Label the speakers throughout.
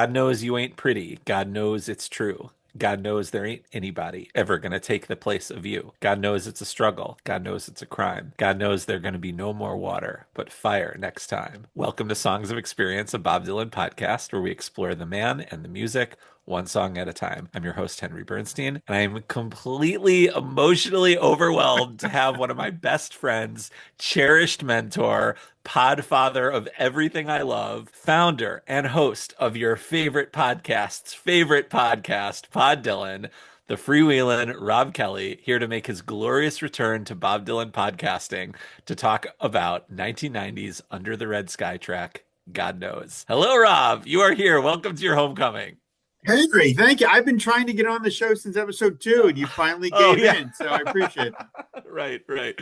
Speaker 1: God knows you ain't pretty. God knows it's true. God knows there ain't anybody ever going to take the place of you. God knows it's a struggle. God knows it's a crime. God knows there's going to be no more water, but fire next time. Welcome to Songs of Experience, a Bob Dylan podcast where we explore the man and the music one song at a time. I'm your host, Henry Bernstein, and I am completely emotionally overwhelmed to have one of my best friends, cherished mentor, podfather of everything I love, founder and host of your favorite podcast's favorite podcast, Pod Dylan, the freewheeling Rob Kelly, here to make his glorious return to Bob Dylan podcasting to talk about 1990s Under the Red Sky track, God Knows. Hello, Rob. You are here. Welcome to your homecoming.
Speaker 2: Henry, thank you. I've been trying to get on the show since episode 2, and you finally
Speaker 1: Oh,
Speaker 2: gave
Speaker 1: yeah.
Speaker 2: in, so I appreciate that.
Speaker 1: Right, right.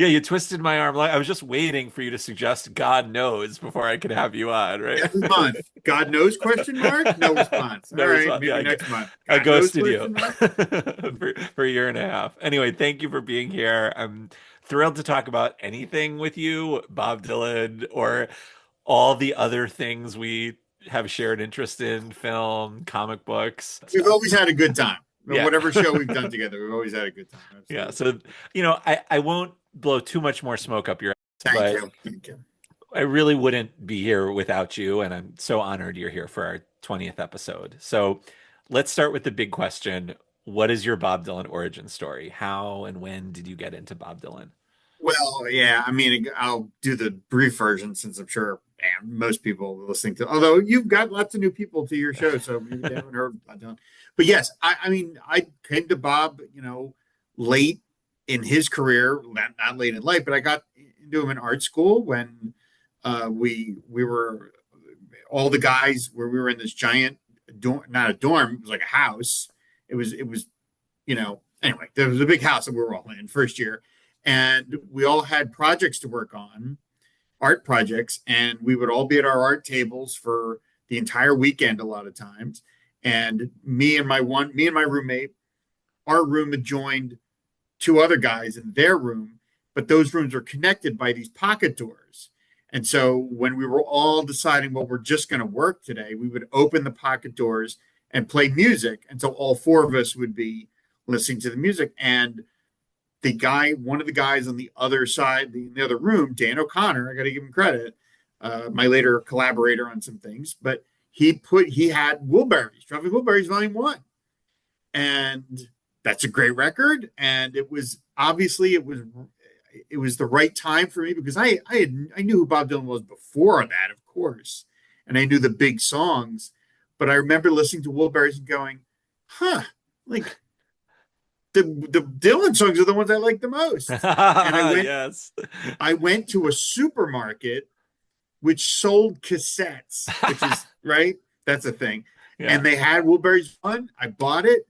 Speaker 1: Yeah, you twisted my arm. Like I was just waiting for you to suggest God knows before I could have you on, right?
Speaker 2: Every month, God knows, question mark? No response. All
Speaker 1: No
Speaker 2: right,
Speaker 1: response. Yeah,
Speaker 2: maybe next month.
Speaker 1: I
Speaker 2: God knows,
Speaker 1: ghosted you
Speaker 2: question mark?
Speaker 1: for a year and a half. Anyway, thank you for being here. I'm thrilled to talk about anything with you, Bob Dylan, or all the other things we have shared interest in, film, comic books,
Speaker 2: We've
Speaker 1: stuff.
Speaker 2: always had a good time.
Speaker 1: Yeah.
Speaker 2: Whatever show we've done together, we've always had a good time.
Speaker 1: Yeah.
Speaker 2: Absolutely.
Speaker 1: So, I won't blow too much more smoke up your ass,
Speaker 2: Thank
Speaker 1: but
Speaker 2: you. Thank you.
Speaker 1: I really wouldn't be here without you, and I'm so honored you're here for our 20th episode. So let's start with the big question. What is your Bob Dylan origin story? How and when did you get into Bob Dylan?
Speaker 2: Well, yeah, I mean, I'll do the brief version since I'm sure most people listening to, although you've got lots of new people to your show, so maybe they haven't heard about Dylan. But yes, I mean, I came to Bob, late in his career, not late in life, but I got into him in art school when we were all the guys where we were in this giant dorm, not a dorm, it was like a house. It was anyway, there was a big house that we were all in first year, and we all had projects to work on, art projects, and we would all be at our art tables for the entire weekend a lot of times. And me and my roommate, our room had joined two other guys in their room, but those rooms were connected by these pocket doors. And so when we were all deciding what we're just going to work today, we would open the pocket doors and play music. And so all four of us would be listening to the music. And one of the guys on the other side, in the other room, Dan O'Connor, I got to give him credit, my later collaborator on some things, but he had Wilburys, Traveling Wilburys Volume 1. And that's a great record. And it was the right time for me because I knew who Bob Dylan was before that, of course. And I knew the big songs, but I remember listening to Wilburys and going, like the Dylan songs are the ones I like the most. And
Speaker 1: Yes.
Speaker 2: I went to a supermarket which sold cassettes, which is right. That's a thing.
Speaker 1: Yeah.
Speaker 2: And they had Wilburys One. I bought it.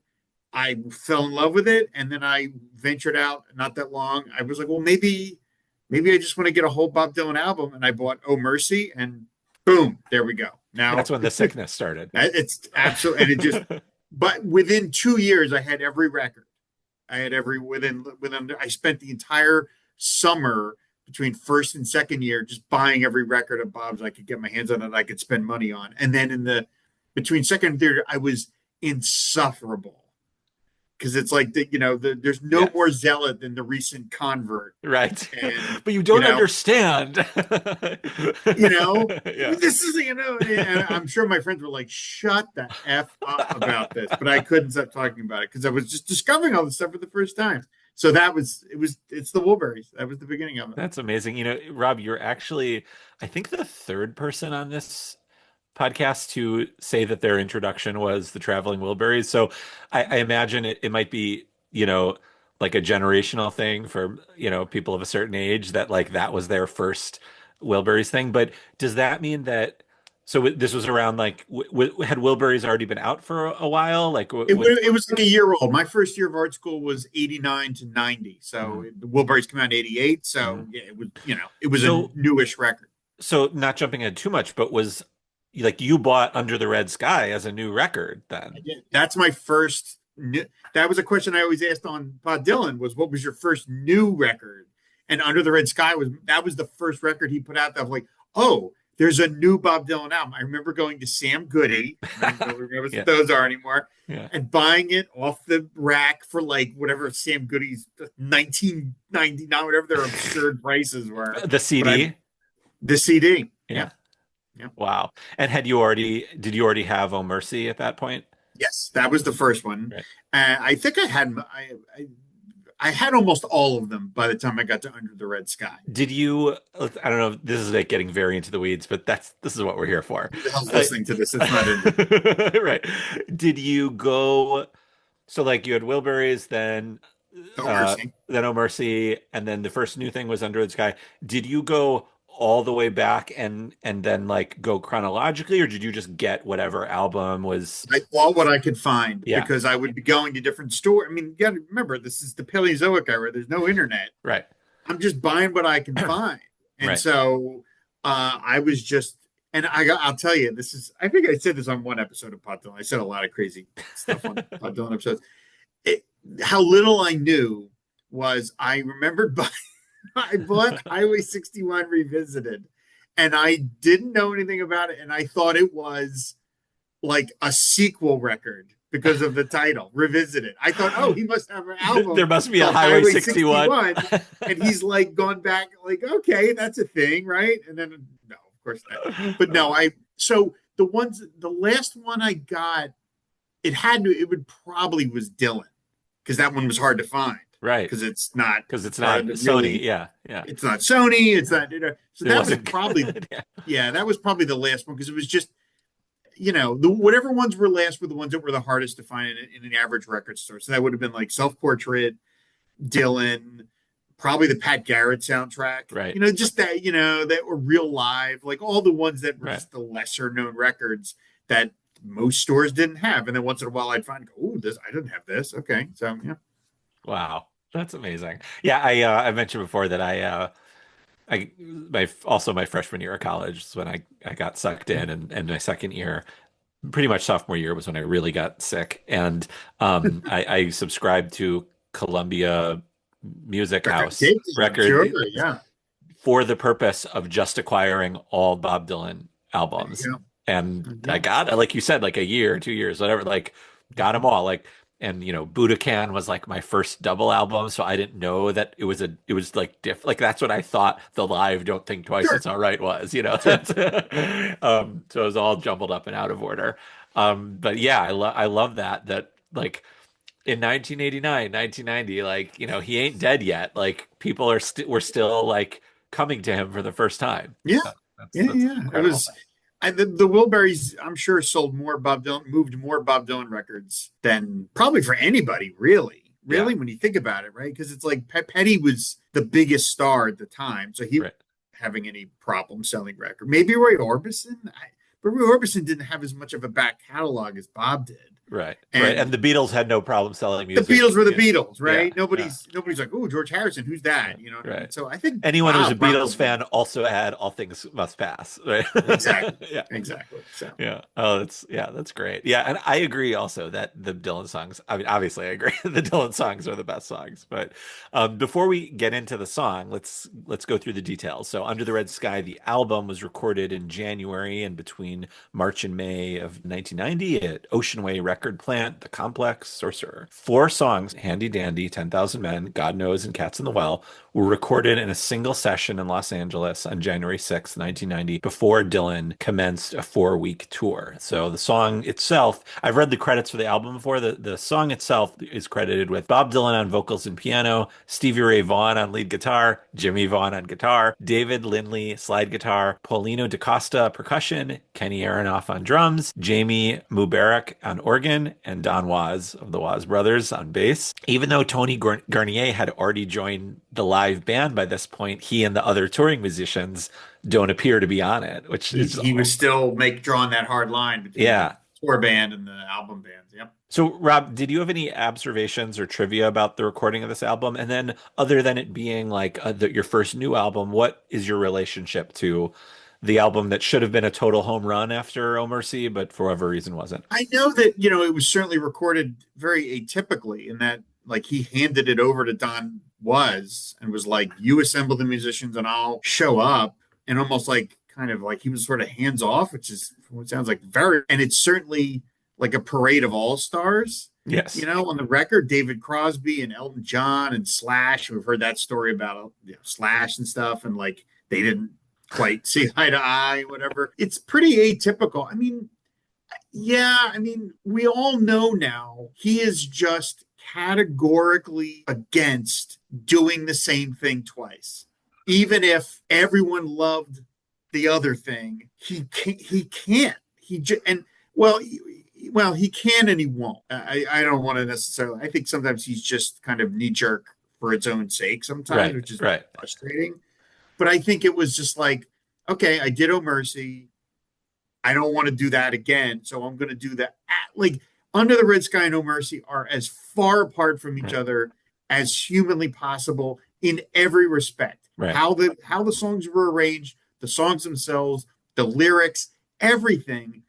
Speaker 2: I fell in love with it, and then I ventured out. Not that long, I was like, well, maybe I just want to get a whole Bob Dylan album, and I bought "Oh Mercy," and boom, there we go. Now
Speaker 1: That's when the sickness started.
Speaker 2: it's absolutely, and it just. But within 2 years, I had every record. I had every within. I spent the entire summer between first and second year just buying every record of Bob's I could get my hands on that I could spend money on, and then between second and third, I was insufferable. Because it's like there's no
Speaker 1: Yes.
Speaker 2: more zealot than the recent convert,
Speaker 1: Right.
Speaker 2: and
Speaker 1: But you don't understand. Yeah.
Speaker 2: this is and I'm sure my friends were like, "Shut the f up about this," but I couldn't stop talking about it because I was just discovering all this stuff for the first time. So it's the Wilburys. That was the beginning of it.
Speaker 1: That's amazing. Rob, you're actually, I think, the third person on this podcast to say that their introduction was the Traveling Wilburys. So I imagine it might be, like a generational thing for, people of a certain age that like that was their first Wilburys thing. But does that mean that, so this was around like, had Wilburys already been out for a while? Like,
Speaker 2: It was like a year old. My first year of art school was 89 to 90. So the Wilburys came out in 88. So yeah, it was a newish record.
Speaker 1: So not jumping in too much, but was like you bought Under the Red Sky as a new record then?
Speaker 2: That's my first. That was a question I always asked on Bob Dylan was, what was your first new record? And Under the Red Sky was the first record he put out that was like, oh, there's a new Bob Dylan album. I remember going to Sam Goody. Nobody remembers what
Speaker 1: Yeah.
Speaker 2: those are anymore.
Speaker 1: Yeah.
Speaker 2: And buying it off the rack for like whatever Sam Goody's 1999, whatever their absurd prices were.
Speaker 1: The
Speaker 2: But I
Speaker 1: CD.
Speaker 2: the CD. Yeah.
Speaker 1: Yeah.
Speaker 2: Yeah.
Speaker 1: Wow. And did you already have Oh Mercy at that point?
Speaker 2: Yes, that was the first one.
Speaker 1: Right.
Speaker 2: I think I had almost all of them by the time I got to Under the Red Sky.
Speaker 1: Did you, I don't know, this is like getting very into the weeds, but this is what we're here for.
Speaker 2: Who the hell's
Speaker 1: Uh,
Speaker 2: listening to this? It's not in.
Speaker 1: right. Did you go, so like you had Wilburys,
Speaker 2: No
Speaker 1: uh,
Speaker 2: Mercy.
Speaker 1: then Oh Mercy, and then the first new thing was Under the Sky. Did you go all the way back and then like go chronologically, or did you just get whatever album was?
Speaker 2: I bought what I could find
Speaker 1: Yeah,
Speaker 2: because I would be going to different stores. I mean, you got to remember, this is the Paleozoic era. There's no internet.
Speaker 1: right,
Speaker 2: I'm just buying what I can find. And
Speaker 1: right.
Speaker 2: so I was just, and I'll tell you, this is, I think I said this on one episode of Pot Dylan. I said a lot of crazy stuff on Pot Dylan episodes. It, how little I knew was I remembered buying, I bought Highway 61 Revisited and I didn't know anything about it. And I thought it was like a sequel record because of the title, Revisited. I thought, oh, he must have an
Speaker 1: There
Speaker 2: album
Speaker 1: must be a
Speaker 2: called
Speaker 1: Highway
Speaker 2: Highway
Speaker 1: 61.
Speaker 2: 61. And he's like gone back, like, okay, that's a thing, right? And then, no, of course not. But no, so the last one I got, it would probably was Dylan because that one was hard to find
Speaker 1: Right.
Speaker 2: because it's not
Speaker 1: Because it's
Speaker 2: part
Speaker 1: not
Speaker 2: of the
Speaker 1: Sony.
Speaker 2: really,
Speaker 1: Yeah. Yeah.
Speaker 2: it's not Sony, it's not, so
Speaker 1: It
Speaker 2: that was
Speaker 1: wasn't
Speaker 2: probably,
Speaker 1: good. Yeah.
Speaker 2: yeah, that was probably the last one because it was just, whatever ones were last were the ones that were the hardest to find in an average record store. So that would have been like Self Portrait, Dylan, probably the Pat Garrett soundtrack.
Speaker 1: Right.
Speaker 2: Just that were Real Live, like all the ones that were
Speaker 1: Right.
Speaker 2: just the lesser known records that most stores didn't have. And then once in a while I'd find, oh, this I didn't have this. Okay, so yeah.
Speaker 1: Wow. That's amazing. Yeah, I mentioned before that my freshman year of college is when I got sucked in, and my second year, pretty much sophomore year, was when I really got sick. And I subscribed to Columbia Music
Speaker 2: Record
Speaker 1: House
Speaker 2: tapes, I'm sure.
Speaker 1: record
Speaker 2: Yeah.
Speaker 1: for the purpose of just acquiring all Bob Dylan
Speaker 2: There you
Speaker 1: albums.
Speaker 2: go.
Speaker 1: And
Speaker 2: There you
Speaker 1: I
Speaker 2: go.
Speaker 1: got, like you said, like a year, 2 years, whatever, like got them all. Like, and Budokan was like my first double album, so I didn't know that it was like like that's what I thought the live Don't Think Twice
Speaker 2: Sure.
Speaker 1: It's All Right was,
Speaker 2: Sure.
Speaker 1: That's so it was all jumbled up and out of order. But yeah, I love that like in 1989, 1990, like, he ain't dead yet. Like people we're still like coming to him for the first time.
Speaker 2: Yeah. Yeah.
Speaker 1: That's
Speaker 2: Yeah. It
Speaker 1: incredible.
Speaker 2: was the Wilburys, I'm sure, sold more Bob Dylan, moved more Bob Dylan records than probably for anybody, really.
Speaker 1: Yeah,
Speaker 2: Really, when you think about it, right? Because it's like Petty was the biggest star at the time, so he wasn't
Speaker 1: right.
Speaker 2: having any problem selling record. Maybe Roy Orbison, but Roy Orbison didn't have as much of a back catalog as Bob did,
Speaker 1: Right, right. And
Speaker 2: and
Speaker 1: the Beatles had no problem selling
Speaker 2: the
Speaker 1: music.
Speaker 2: Beatles were the
Speaker 1: Yeah,
Speaker 2: Beatles,
Speaker 1: yeah,
Speaker 2: right?
Speaker 1: yeah,
Speaker 2: Nobody's like, oh, George Harrison, who's
Speaker 1: yeah.
Speaker 2: that? You know what I mean?
Speaker 1: Right.
Speaker 2: So I think
Speaker 1: Anyone who was a
Speaker 2: Bob
Speaker 1: Beatles
Speaker 2: probably
Speaker 1: fan also had All Things Must Pass, right?
Speaker 2: exactly,
Speaker 1: Yeah,
Speaker 2: exactly. So
Speaker 1: yeah. Oh, that's great. Yeah, and I agree also that the Dylan songs. I mean, obviously, I agree the Dylan songs are the best songs. But before we get into the song, let's go through the details. So, Under the Red Sky, the album was recorded in January and between March and May of 1990 at Ocean Way Record Plant, The Complex, Sorcerer. Four songs, Handy Dandy, 10,000 Men, God Knows, and Cats in the Well, were recorded in a single session in Los Angeles on January 6th, 1990, before Dylan commenced a 4-week tour. So the song itself, I've read the credits for the album before. The song itself is credited with Bob Dylan on vocals and piano, Stevie Ray Vaughan on lead guitar, Jimmy Vaughan on guitar, David Lindley slide guitar, Paulino DaCosta percussion, Kenny Aronoff on drums, Jamie Mubarak on organ, and Don Was of the Was Brothers on bass. Even though Tony Garnier had already joined the live band by this point, he and the other touring musicians don't appear to be on it, which is,
Speaker 2: he was still drawing that hard line between the
Speaker 1: yeah.
Speaker 2: tour band and the album bands. Yep.
Speaker 1: So, Rob, did you have any observations or trivia about the recording of this album? And then, other than it being like your first new album, what is your relationship to the album that should have been a total home run after Oh Mercy, but for whatever reason wasn't?
Speaker 2: I know that, it was certainly recorded very atypically in that, like, he handed it over to and was like, you assemble the musicians and I'll show up, and almost like kind of like he was sort of hands off, which is what sounds like very, and it's certainly like a parade of all stars.
Speaker 1: Yes.
Speaker 2: On the record, David Crosby and Elton John and Slash. We've heard that story about Slash and stuff, and like they didn't quite see eye to eye, whatever. It's pretty atypical. I mean, yeah, I mean, we all know now he is just categorically against doing the same thing twice. Even if everyone loved the other thing, he can't. And well, he can and he won't. I don't want to necessarily. I think sometimes he's just kind of knee jerk for its own sake sometimes,
Speaker 1: Right.
Speaker 2: which is
Speaker 1: Right.
Speaker 2: frustrating. But I think it was just like, okay, I did Oh Mercy. I don't want to do that again. So I'm going to do that. Like Under the Red Sky and No Mercy are as far apart from each
Speaker 1: Right.
Speaker 2: other as humanly possible in every respect.
Speaker 1: Right.
Speaker 2: How the songs were arranged, the songs themselves, the lyrics, everything.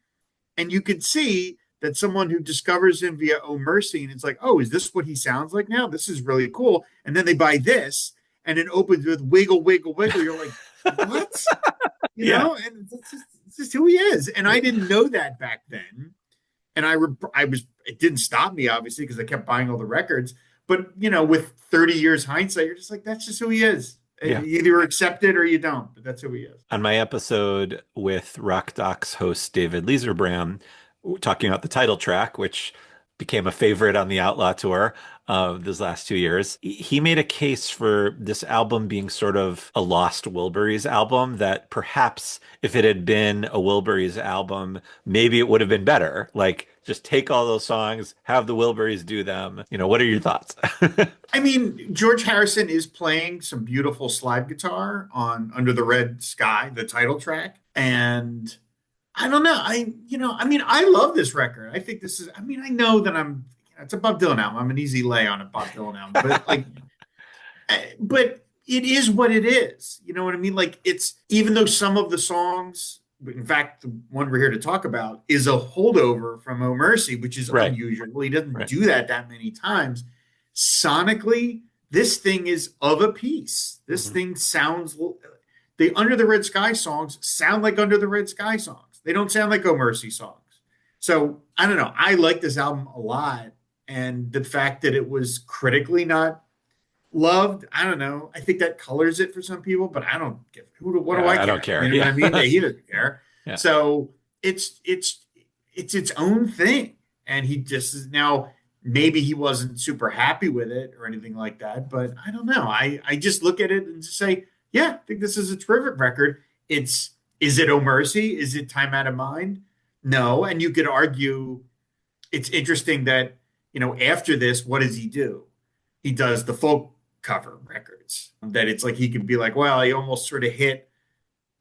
Speaker 2: And you could see that someone who discovers him via Oh Mercy and it's like, oh, is this what he sounds like now? This is really cool. And then they buy this and it opens with wiggle, wiggle, wiggle. You're like, what?
Speaker 1: Yeah.
Speaker 2: And it's just who he is. And I didn't know that back then. And it didn't stop me, obviously, because I kept buying all the records. But, with 30 years hindsight, you're just like, that's just who he is.
Speaker 1: Yeah.
Speaker 2: You either accept it or you don't, but that's who he is.
Speaker 1: On my episode with Rock Docs host David Lieserbram, talking about the title track, which became a favorite on the Outlaw tour of these last 2 years, he made a case for this album being sort of a lost Wilburys album, that perhaps if it had been a Wilburys album, maybe it would have been better. Like, just take all those songs, have the Wilburys do them. What are your thoughts?
Speaker 2: I mean, George Harrison is playing some beautiful slide guitar on Under the Red Sky, the title track. And I don't know. I mean, I love this record. I think this is, I mean, I know that it's a Bob Dylan album. I'm an easy lay on a Bob Dylan album, but like, but it is what it is. You know what I mean? Like, it's, even though some of the songs, in fact, the one we're here to talk about is a holdover from Oh Mercy, which is
Speaker 1: Right.
Speaker 2: unusual. He doesn't
Speaker 1: Right.
Speaker 2: do that many times. Sonically, this thing is of a piece. This
Speaker 1: Mhm.
Speaker 2: thing sounds, the Under the Red Sky songs sound like Under the Red Sky songs. They don't sound like Oh Mercy songs. So I don't know. I like this album a lot. And the fact that it was critically not loved, I don't know. I think that colors it for some people, but I don't give what do I
Speaker 1: I don't
Speaker 2: care?
Speaker 1: care.
Speaker 2: You know what
Speaker 1: Yeah.
Speaker 2: I mean? He doesn't care.
Speaker 1: Yeah.
Speaker 2: So it's its own thing. And he just is now, maybe he wasn't super happy with it or anything like that, but I don't know. I just look at it and just say, yeah, I think this is a terrific record. Is it Oh Mercy? Is it Time Out of Mind? No. And you could argue it's interesting that, after this, what does he do? He does the folk cover records. That it's like he could be like, well, he almost sort of hit,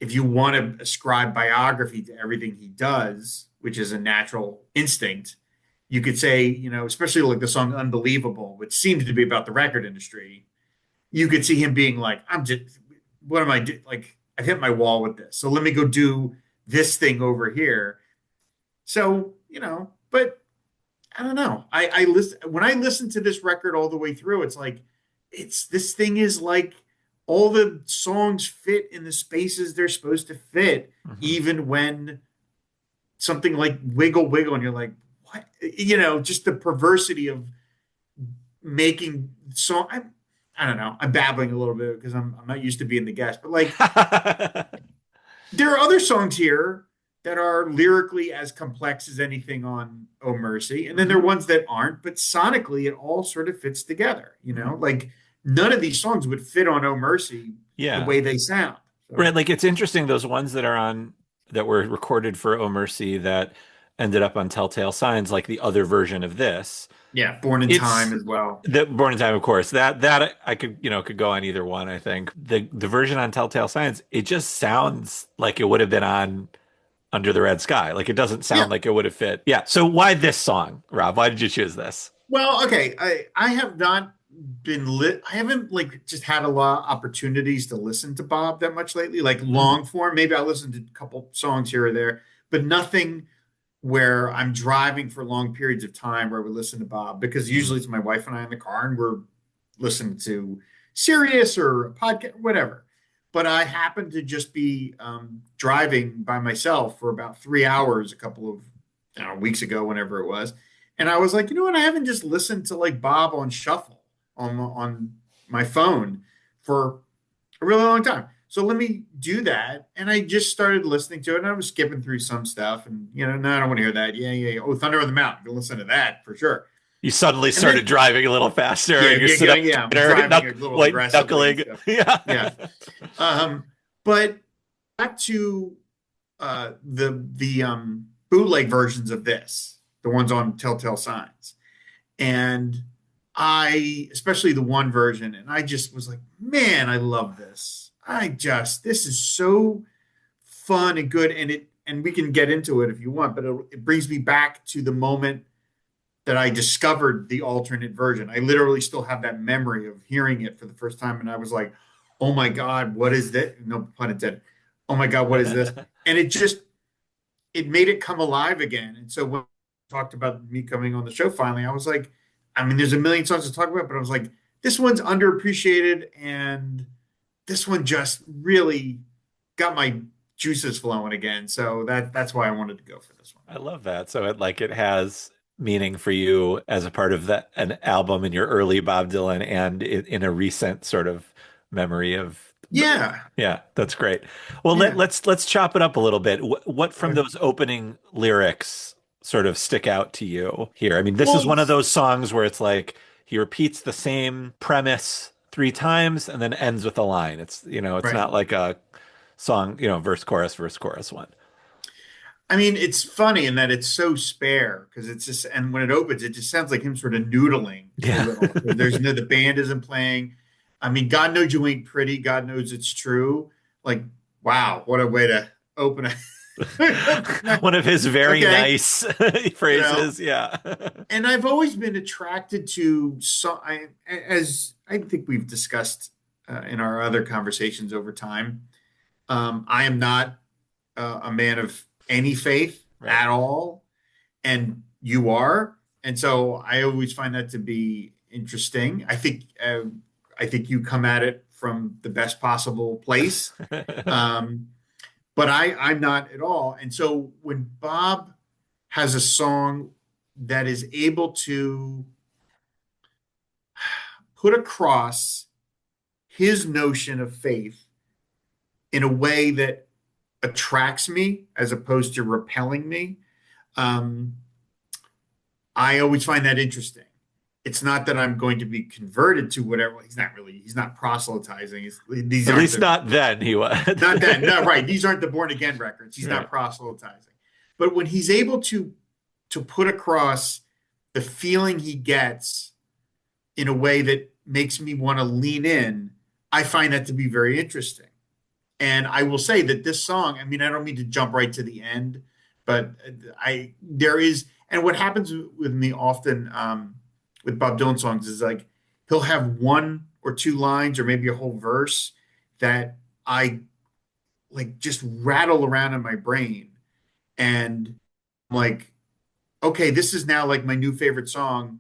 Speaker 2: if you want to ascribe biography to everything he does, which is a natural instinct, you could say, especially like the song Unbelievable, which seems to be about the record industry, you could see him being like, I'm just, what am I doing? Like, I've hit my wall with this. So let me go do this thing over here. So, but I don't know. I listen when I listen to this record all the way through, it's like this thing is like all the songs fit in the spaces they're supposed to fit,
Speaker 1: Mhm.
Speaker 2: even when something like Wiggle Wiggle, and you're like, what? Just the perversity of making song. I don't know. I'm babbling a little bit because I'm not used to being the guest, but like there are other songs here that are lyrically as complex as anything on Oh Mercy. And then there are
Speaker 1: Mhm.
Speaker 2: ones that aren't, but sonically it all sort of fits together,
Speaker 1: Mhm.
Speaker 2: Like none of these songs would fit on Oh Mercy the
Speaker 1: Yeah.
Speaker 2: way they sound. So
Speaker 1: Right. Like, it's interesting, those ones that are on, that were recorded for Oh Mercy, that ended up on Telltale Signs, like the other version of this.
Speaker 2: yeah, Born in Time
Speaker 1: It's
Speaker 2: as well.
Speaker 1: the Born in Time, of course. That I could go on either one, I think. The version on Telltale Signs, it just sounds like it would have been on Under the Red Sky. Like, it doesn't
Speaker 2: Yeah.
Speaker 1: sound like it would have fit. Yeah. So why this song, Rob? Why did you choose this?
Speaker 2: Well, okay. I have not been lit. I haven't like just had a lot of opportunities to listen to Bob that much lately, like
Speaker 1: Mhm.
Speaker 2: long form. Maybe I listened to a couple songs here or there, but nothing where I'm driving for long periods of time where we listen to Bob, because
Speaker 1: Mhm.
Speaker 2: usually it's my wife and I in the car and we're listening to Sirius or a podcast, whatever. but I happened to just be driving by myself for about 3 hours a couple of, I don't know, weeks ago, whenever it was. And I was like, you know what? I haven't just listened to like Bob on shuffle on my phone for a really long time. So let me do that. And I just started listening to it, and I was skipping through some stuff. And, no, I don't want to hear that. Yeah, yeah, yeah. Oh, Thunder on the Mountain. Go listen to that for sure.
Speaker 1: You suddenly
Speaker 2: And
Speaker 1: started
Speaker 2: then,
Speaker 1: driving a little faster,
Speaker 2: yeah,
Speaker 1: and you
Speaker 2: yeah,
Speaker 1: sit
Speaker 2: yeah,
Speaker 1: up
Speaker 2: yeah. I'm
Speaker 1: tighter,
Speaker 2: driving a little
Speaker 1: white
Speaker 2: aggressively and
Speaker 1: knuckling.
Speaker 2: stuff.
Speaker 1: Yeah.
Speaker 2: Yeah. But back to the bootleg versions of this, the ones on Telltale Signs. And I, especially the one version, and I just was like, man, I love this. This is so fun and good. And we can get into it if you want, but it brings me back to the moment that I discovered the alternate version. I literally still have that memory of hearing it for the first time. And I was like, oh my God, what is that? No pun intended. Oh my God, what is this? And it made it come alive again. And so when we talked about me coming on the show finally, I was like, I mean, there's a million songs to talk about, but I was like, this one's underappreciated, and this one just really got my juices flowing again. So that's why I wanted to go for this one.
Speaker 1: I love that. So it has meaning for you as a part of that an album in your early Bob Dylan and in a recent sort of memory of
Speaker 2: Yeah,
Speaker 1: yeah, that's great. Well,
Speaker 2: yeah.
Speaker 1: let's chop it up a little bit. What from
Speaker 2: Okay.
Speaker 1: those opening lyrics sort of stick out to you here? I mean, this is
Speaker 2: Well,
Speaker 1: one of those songs where it's like he repeats the same premise three times and then ends with a line. It's
Speaker 2: right.
Speaker 1: not like a song, verse chorus one.
Speaker 2: I mean, it's funny in that it's so spare because it's just, and when it opens, it just sounds like him sort of noodling a
Speaker 1: Yeah.
Speaker 2: little. The band isn't playing. I mean, God knows you ain't pretty. God knows it's true. Like, wow, what a way to open it.
Speaker 1: One of his very
Speaker 2: Okay,
Speaker 1: nice
Speaker 2: you know,
Speaker 1: phrases. Yeah.
Speaker 2: and I've always been attracted to as I think we've discussed in our other conversations over time. I am not a man of any faith
Speaker 1: Right.
Speaker 2: at all, and you are, and so I always find that to be interesting. I think you come at it from the best possible place, um, but I'm not at all. And so when Bob has a song that is able to put across his notion of faith in a way that attracts me as opposed to repelling me, um, I always find that interesting. It's not that I'm going to be converted to whatever. He's not proselytizing. These
Speaker 1: At
Speaker 2: aren't
Speaker 1: least
Speaker 2: the,
Speaker 1: not then he would.
Speaker 2: not that, no, right. These aren't the born again records. He's
Speaker 1: Right.
Speaker 2: not proselytizing. But when he's able to put across the feeling he gets in a way that makes me want to lean in, I find that to be very interesting. And I will say that this song, I mean, I don't mean to jump right to the end, but there is, and what happens with me often with Bob Dylan songs is like he'll have one or two lines or maybe a whole verse that I like just rattle around in my brain. And I'm like, okay, this is now like my new favorite song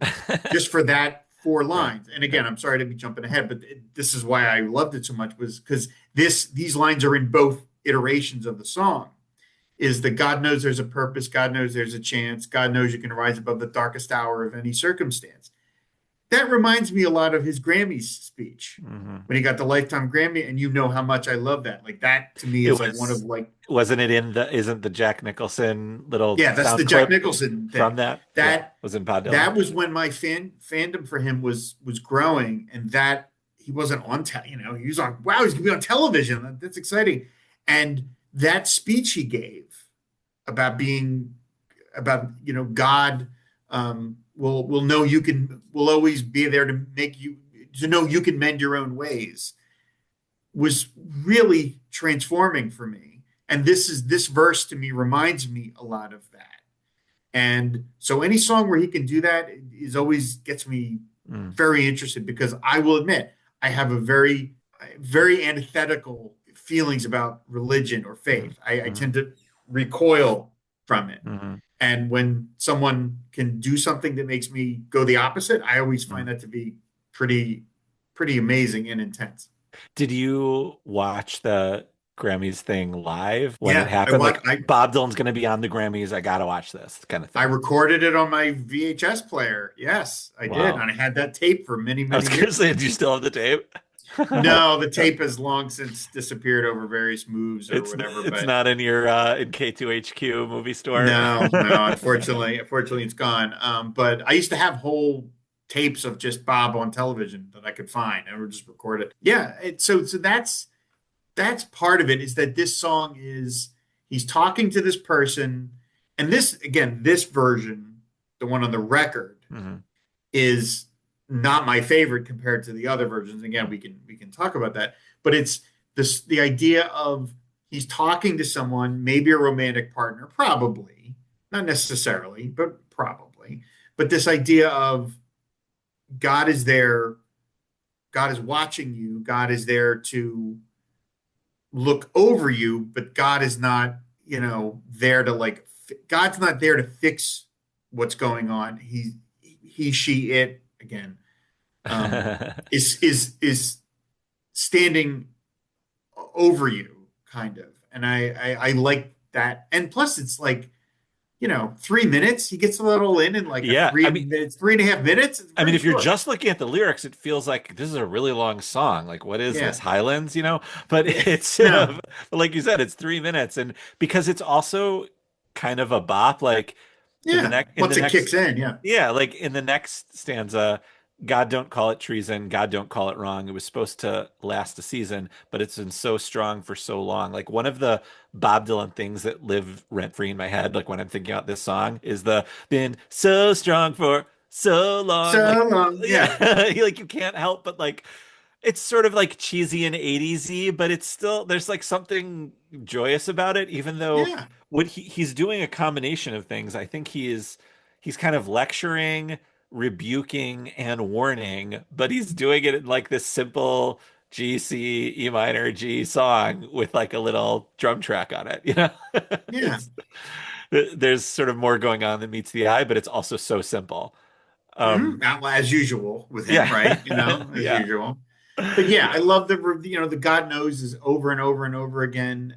Speaker 2: just for that four
Speaker 1: Right.
Speaker 2: lines. And again,
Speaker 1: Right.
Speaker 2: I'm sorry to be jumping ahead, but this is why I loved it so much was because these lines are in both iterations of the song. Is that God knows there's a purpose, God knows there's a chance, God knows you can rise above the darkest hour of any circumstance. That reminds me a lot of his Grammy speech
Speaker 1: Hmm.
Speaker 2: when he got the Lifetime Grammy, and you know how much I love that. Like that to me
Speaker 1: It
Speaker 2: is like one of
Speaker 1: was,
Speaker 2: like,
Speaker 1: wasn't it in isn't the Jack Nicholson little
Speaker 2: yeah, that's the
Speaker 1: sound
Speaker 2: Jack
Speaker 1: clip
Speaker 2: Nicholson
Speaker 1: from
Speaker 2: thing.
Speaker 1: that? Yeah,
Speaker 2: That
Speaker 1: was in Pod Dylan.
Speaker 2: that was when my fandom for him was growing, and that he wasn't on he was on, wow, he's gonna be on television. That's exciting. And that speech he gave about being about God will know you can will always be there to make you to know you can mend your own ways was really transforming for me. And this verse to me reminds me a lot of that. And so any song where he can do that is always gets me
Speaker 1: Mm,
Speaker 2: very interested because I will admit I have a very antithetical feelings about religion or
Speaker 1: mm,
Speaker 2: faith. I
Speaker 1: mm,
Speaker 2: tend to recoil from it.
Speaker 1: mm,
Speaker 2: And when someone can do something that makes me go the opposite, I always
Speaker 1: mm.
Speaker 2: find that to be pretty pretty amazing and intense.
Speaker 1: Did you watch the Grammys thing live when it
Speaker 2: Yeah,
Speaker 1: happened?
Speaker 2: what
Speaker 1: Like Bob Dylan's going to be on the Grammys. I gotta watch this kind of
Speaker 2: I
Speaker 1: thing.
Speaker 2: recorded it on my VHS player. Yes, I did.
Speaker 1: Wow.
Speaker 2: And I had that tape for many,
Speaker 1: I was
Speaker 2: many
Speaker 1: gonna
Speaker 2: years.
Speaker 1: say, do you still have the tape?
Speaker 2: No, the tape has long since disappeared over various moves or whatever,
Speaker 1: It's
Speaker 2: but
Speaker 1: not in your in K2HQ movie store.
Speaker 2: no, unfortunately it's gone. But I used to have whole tapes of just Bob on television that I could find and would just record it. Yeah, so that's part of it is that this song is he's talking to this person, and this again, this version, the one on the record,
Speaker 1: Mhm.
Speaker 2: is not my favorite compared to the other versions. Again, we can talk about that, but it's this the idea of he's talking to someone, maybe a romantic partner, probably, not necessarily, but probably. But this idea of God is there, God is watching you, God is there to look over you, but God is not, there to like God's not there to fix what's going on. He, she, it again is standing over you, kind of. And I like that. And plus, it's like 3 minutes. He gets it all in like a
Speaker 1: Yeah,
Speaker 2: three minutes, 3.5 minutes. It's
Speaker 1: I mean,
Speaker 2: very
Speaker 1: if you're
Speaker 2: short.
Speaker 1: just looking at the lyrics, it feels like this is a really long song. Like, what is this,
Speaker 2: Yeah,
Speaker 1: Highlands? But
Speaker 2: yeah.
Speaker 1: it's
Speaker 2: No,
Speaker 1: like you said, it's 3 minutes, and because it's also kind of a bop. Like
Speaker 2: yeah.
Speaker 1: in the
Speaker 2: Once it
Speaker 1: next
Speaker 2: kicks in, yeah,
Speaker 1: yeah, like in the next stanza, God don't call it treason, God don't call it wrong. It was supposed to last a season, but it's been so strong for so long. Like one of the Bob Dylan things that live rent free in my head, like when I'm thinking about this song, is the been so strong for so long. Like,
Speaker 2: so
Speaker 1: yeah,
Speaker 2: yeah,
Speaker 1: like you can't help but like it's sort of like cheesy and 80s-y, but it's still there's like something joyous about it, even though
Speaker 2: yeah,
Speaker 1: what he's doing a combination of things. I think he's kind of lecturing, rebuking, and warning, but he's doing it in like this simple G C E minor G song with like a little drum track on it,
Speaker 2: yeah.
Speaker 1: It's there's sort of more going on than meets the eye, but it's also so simple.
Speaker 2: Hmm.
Speaker 1: Um
Speaker 2: As usual with him,
Speaker 1: yeah.
Speaker 2: right? As
Speaker 1: Yeah.
Speaker 2: usual. But yeah, I love the God knows is over and over and over again.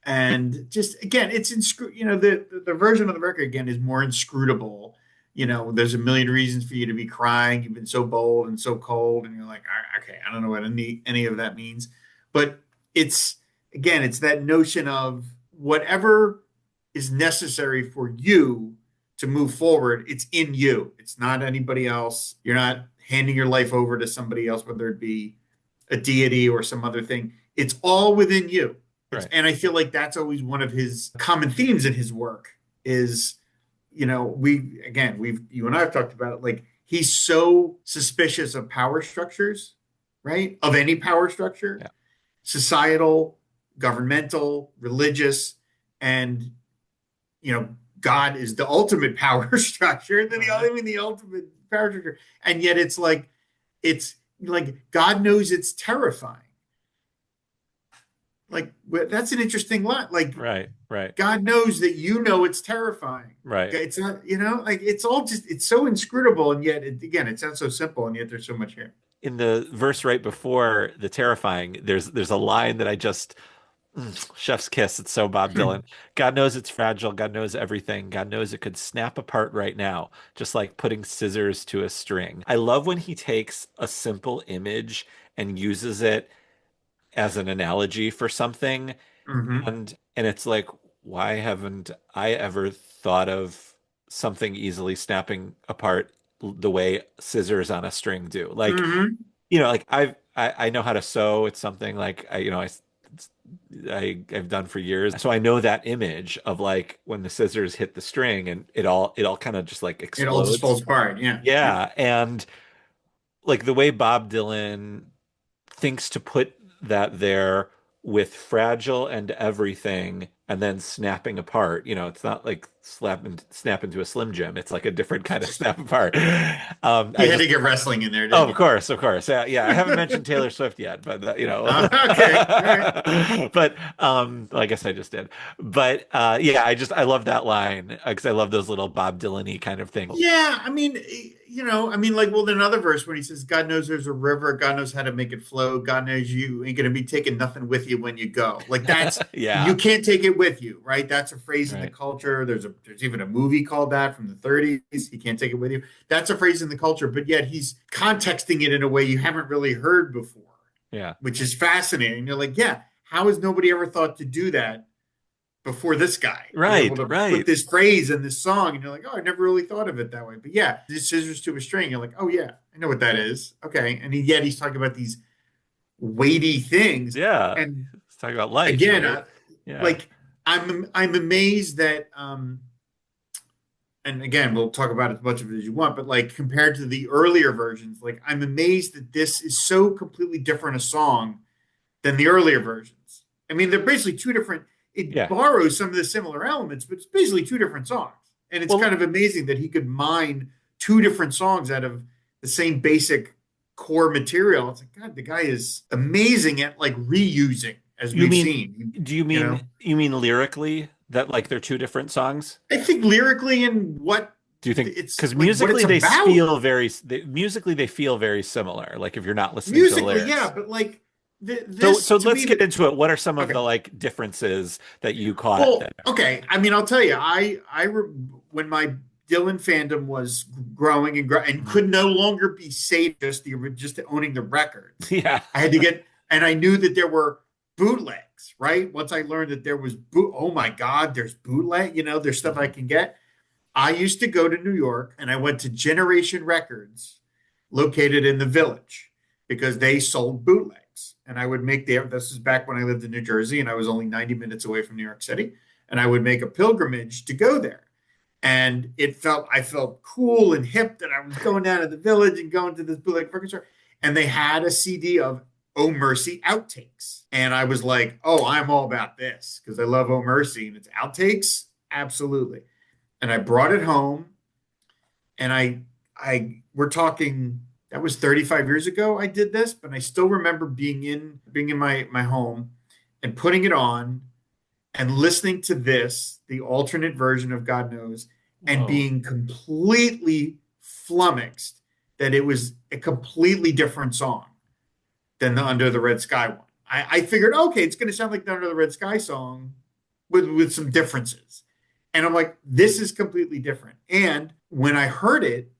Speaker 2: And just again, it's the version of the record again is more inscrutable. There's a million reasons for you to be crying. You've been so bold and so cold, and you're like, okay, I don't know what any of that means, but it's again, it's that notion of whatever is necessary for you to move forward. It's in you. It's not anybody else. You're not handing your life over to somebody else, whether it be a deity or some other thing. It's all within you.
Speaker 1: Right.
Speaker 2: And I feel like that's always one of his common themes in his work is, we've you and I have talked about it. Like he's so suspicious of power structures, right? Of any power structure,
Speaker 1: Yeah.
Speaker 2: societal, governmental, religious, and you know, God is the ultimate power structure,
Speaker 1: Mhm.
Speaker 2: the ultimate power structure. And yet it's like God knows it's terrifying. Like that's an interesting line. Like
Speaker 1: Right. Right.
Speaker 2: God knows that it's terrifying.
Speaker 1: Right.
Speaker 2: It's not, like it's all just it's so inscrutable, and yet again it sounds so simple, and yet there's so much here.
Speaker 1: In the verse right before the terrifying, there's a line that I just chef's kiss. It's so Bob Dylan. God knows it's fragile. God knows everything. God knows it could snap apart right now, just like putting scissors to a string. I love when he takes a simple image and uses it as an analogy for something,
Speaker 2: Hmm.
Speaker 1: and it's like, why haven't I ever thought of something easily snapping apart the way scissors on a string do? Like,
Speaker 2: Hmm.
Speaker 1: like I know how to sew. It's something like I've done for years. So I know that image of like when the scissors hit the string and it all kind of just like
Speaker 2: It all just
Speaker 1: explodes.
Speaker 2: falls apart. Yeah. Yep.
Speaker 1: Yeah, and like the way Bob Dylan thinks to put that there with fragile and everything and then snapping apart. It's not like snap into a Slim Jim. It's like a different kind of snap apart. I
Speaker 2: You had
Speaker 1: just
Speaker 2: to get wrestling in there,
Speaker 1: Oh,
Speaker 2: didn't
Speaker 1: of
Speaker 2: you?
Speaker 1: course, of course. Yeah, yeah. I haven't mentioned Taylor Swift yet, but
Speaker 2: Okay, all right.
Speaker 1: but well, I guess I just did. But yeah, I love that line because I love those little Bob Dylan-y kind of thing.
Speaker 2: Yeah, I mean, I mean, like, well, in another verse when he says, "God knows there's a river, God knows how to make it flow, God knows you ain't gonna be taking nothing with you when you go." Like that's you
Speaker 1: Yeah,
Speaker 2: can't take it with you, right? That's a phrase in the
Speaker 1: right.
Speaker 2: culture. There's even a movie called that from the 30s. You can't take it with you. That's a phrase in the culture, but yet he's contexting it in a way you haven't really heard before,
Speaker 1: Yeah,
Speaker 2: which is fascinating. You're like, yeah, how has nobody ever thought to do that before this guy, be able
Speaker 1: right,
Speaker 2: to put
Speaker 1: right.
Speaker 2: this phrase in this song, and you're like, oh, I never really thought of it that way. But yeah, these scissors to a string, you're like, oh yeah, I know what that is. Okay, and yet he's talking about these weighty things,
Speaker 1: Yeah.
Speaker 2: and
Speaker 1: Let's talk about life,
Speaker 2: again,
Speaker 1: right? Yeah,
Speaker 2: like I'm amazed that and again, we'll talk about as much of it as you want, but like compared to the earlier versions, like I'm amazed that this is so completely different a song than the earlier versions. I mean, they're basically two different. It
Speaker 1: yeah.
Speaker 2: borrows some of the similar elements, but it's basically two different songs. And it's kind
Speaker 1: Well,
Speaker 2: of amazing that he could mine two different songs out of the same basic core material. It's like, God, the guy is amazing at like reusing, as
Speaker 1: you
Speaker 2: we've
Speaker 1: mean,
Speaker 2: seen.
Speaker 1: do you
Speaker 2: You
Speaker 1: mean
Speaker 2: know,
Speaker 1: you mean lyrically that like they're two different songs?
Speaker 2: I think lyrically and what
Speaker 1: Do you think
Speaker 2: it's
Speaker 1: because
Speaker 2: like, what it's about.
Speaker 1: musically they feel very similar, like if you're not listening to the
Speaker 2: Musically, yeah,
Speaker 1: lyrics.
Speaker 2: but like
Speaker 1: So
Speaker 2: this
Speaker 1: so
Speaker 2: to
Speaker 1: let's
Speaker 2: me,
Speaker 1: get into it. What are some of
Speaker 2: okay.
Speaker 1: the like differences that you caught
Speaker 2: Well,
Speaker 1: there?
Speaker 2: okay. I mean, I'll tell you, when my Dylan fandom was growing and
Speaker 1: Mhm.
Speaker 2: could no longer be saved just owning the records.
Speaker 1: Yeah.
Speaker 2: I had to get, and I knew that there were bootlegs, right? Once I learned that there was oh my God, there's bootleg, there's stuff I
Speaker 1: Mhm.
Speaker 2: can get. I used to go to New York and I went to Generation Records located in the Village because they sold bootlegs. And I would make this is back when I lived in New Jersey and I was only 90 minutes away from New York City. And I would make a pilgrimage to go there. And I felt cool and hip that I was going down to the Village and going to this bootleg record store. And they had a CD of Oh Mercy outtakes. And I was like, oh, I'm all about this because I love Oh Mercy and it's outtakes. Absolutely. And I brought it home and we're talking that was 35 years ago I did this, but I still remember being in my home and putting it on and listening to this, the alternate version of God Knows, and
Speaker 1: Whoa.
Speaker 2: being completely flummoxed that it was a completely different song than the Under the Red Sky one. I figured, okay, it's going to sound like the Under the Red Sky song with some differences. And I'm like, this is completely different. And when I heard it,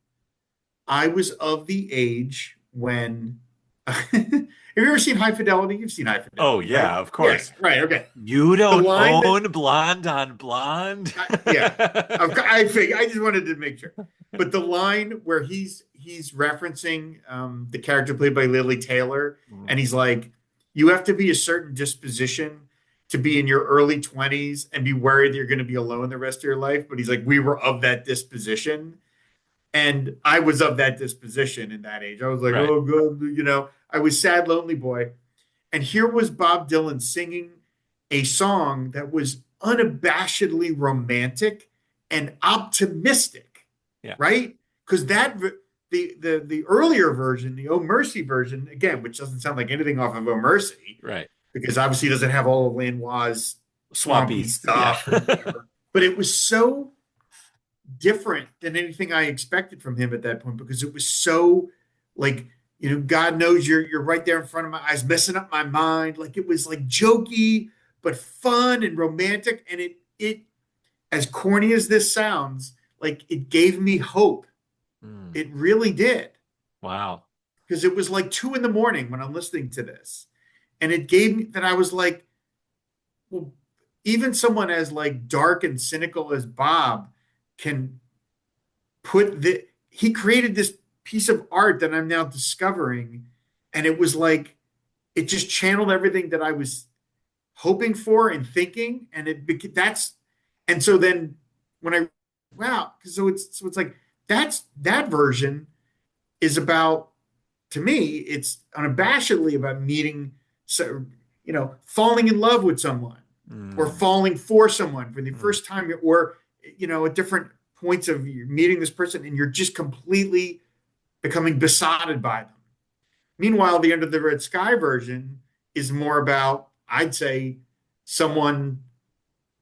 Speaker 2: I was of the age when have you ever seen High Fidelity? You've seen High
Speaker 1: Oh
Speaker 2: Fidelity, right?
Speaker 1: yeah, of
Speaker 2: Yeah,
Speaker 1: course.
Speaker 2: right. Okay.
Speaker 1: You
Speaker 2: The
Speaker 1: don't
Speaker 2: line that
Speaker 1: own Blonde on Blonde?
Speaker 2: yeah, I just wanted to make sure. But the line where he's referencing the character played by Lily Taylor, and he's like, "You have to be a certain disposition to be in your early 20s and be worried that you're going to be alone the rest of your life." But he's like, "We were of that disposition." And I was of that disposition in that age. I was like,
Speaker 1: Right.
Speaker 2: oh, God, I was sad, lonely boy. And here was Bob Dylan singing a song that was unabashedly romantic and optimistic,
Speaker 1: Yeah.
Speaker 2: right? Because the earlier version, the Oh Mercy version, again, which doesn't sound like anything off of Oh Mercy,
Speaker 1: Right.
Speaker 2: because obviously it doesn't have all of Lanois'
Speaker 1: Swampy.
Speaker 2: swampy
Speaker 1: Yeah.
Speaker 2: stuff and whatever. But it was so different than anything I expected from him at that point because it was so like God knows you're right there in front of my eyes, messing up my mind. Like it was like jokey but fun and romantic, and it as corny as this sounds, like it gave me hope.
Speaker 1: Mm.
Speaker 2: It really did
Speaker 1: Wow.
Speaker 2: because it was like 2 in the morning when I'm listening to this, and it gave me that I was like, well, even someone as like dark and cynical as Bob can he created this piece of art that I'm now discovering, and it was like it just channeled everything that I was hoping for and thinking, and that's and so then when I wow, so it's like that version is about to me it's unabashedly about meeting, so falling in love with someone, or
Speaker 1: Mm,
Speaker 2: falling for someone for the
Speaker 1: mm.
Speaker 2: first time, or at different points of you meeting this person, and you're just completely becoming besotted by them. Meanwhile, the Under the Red Sky version is more about, I'd say, someone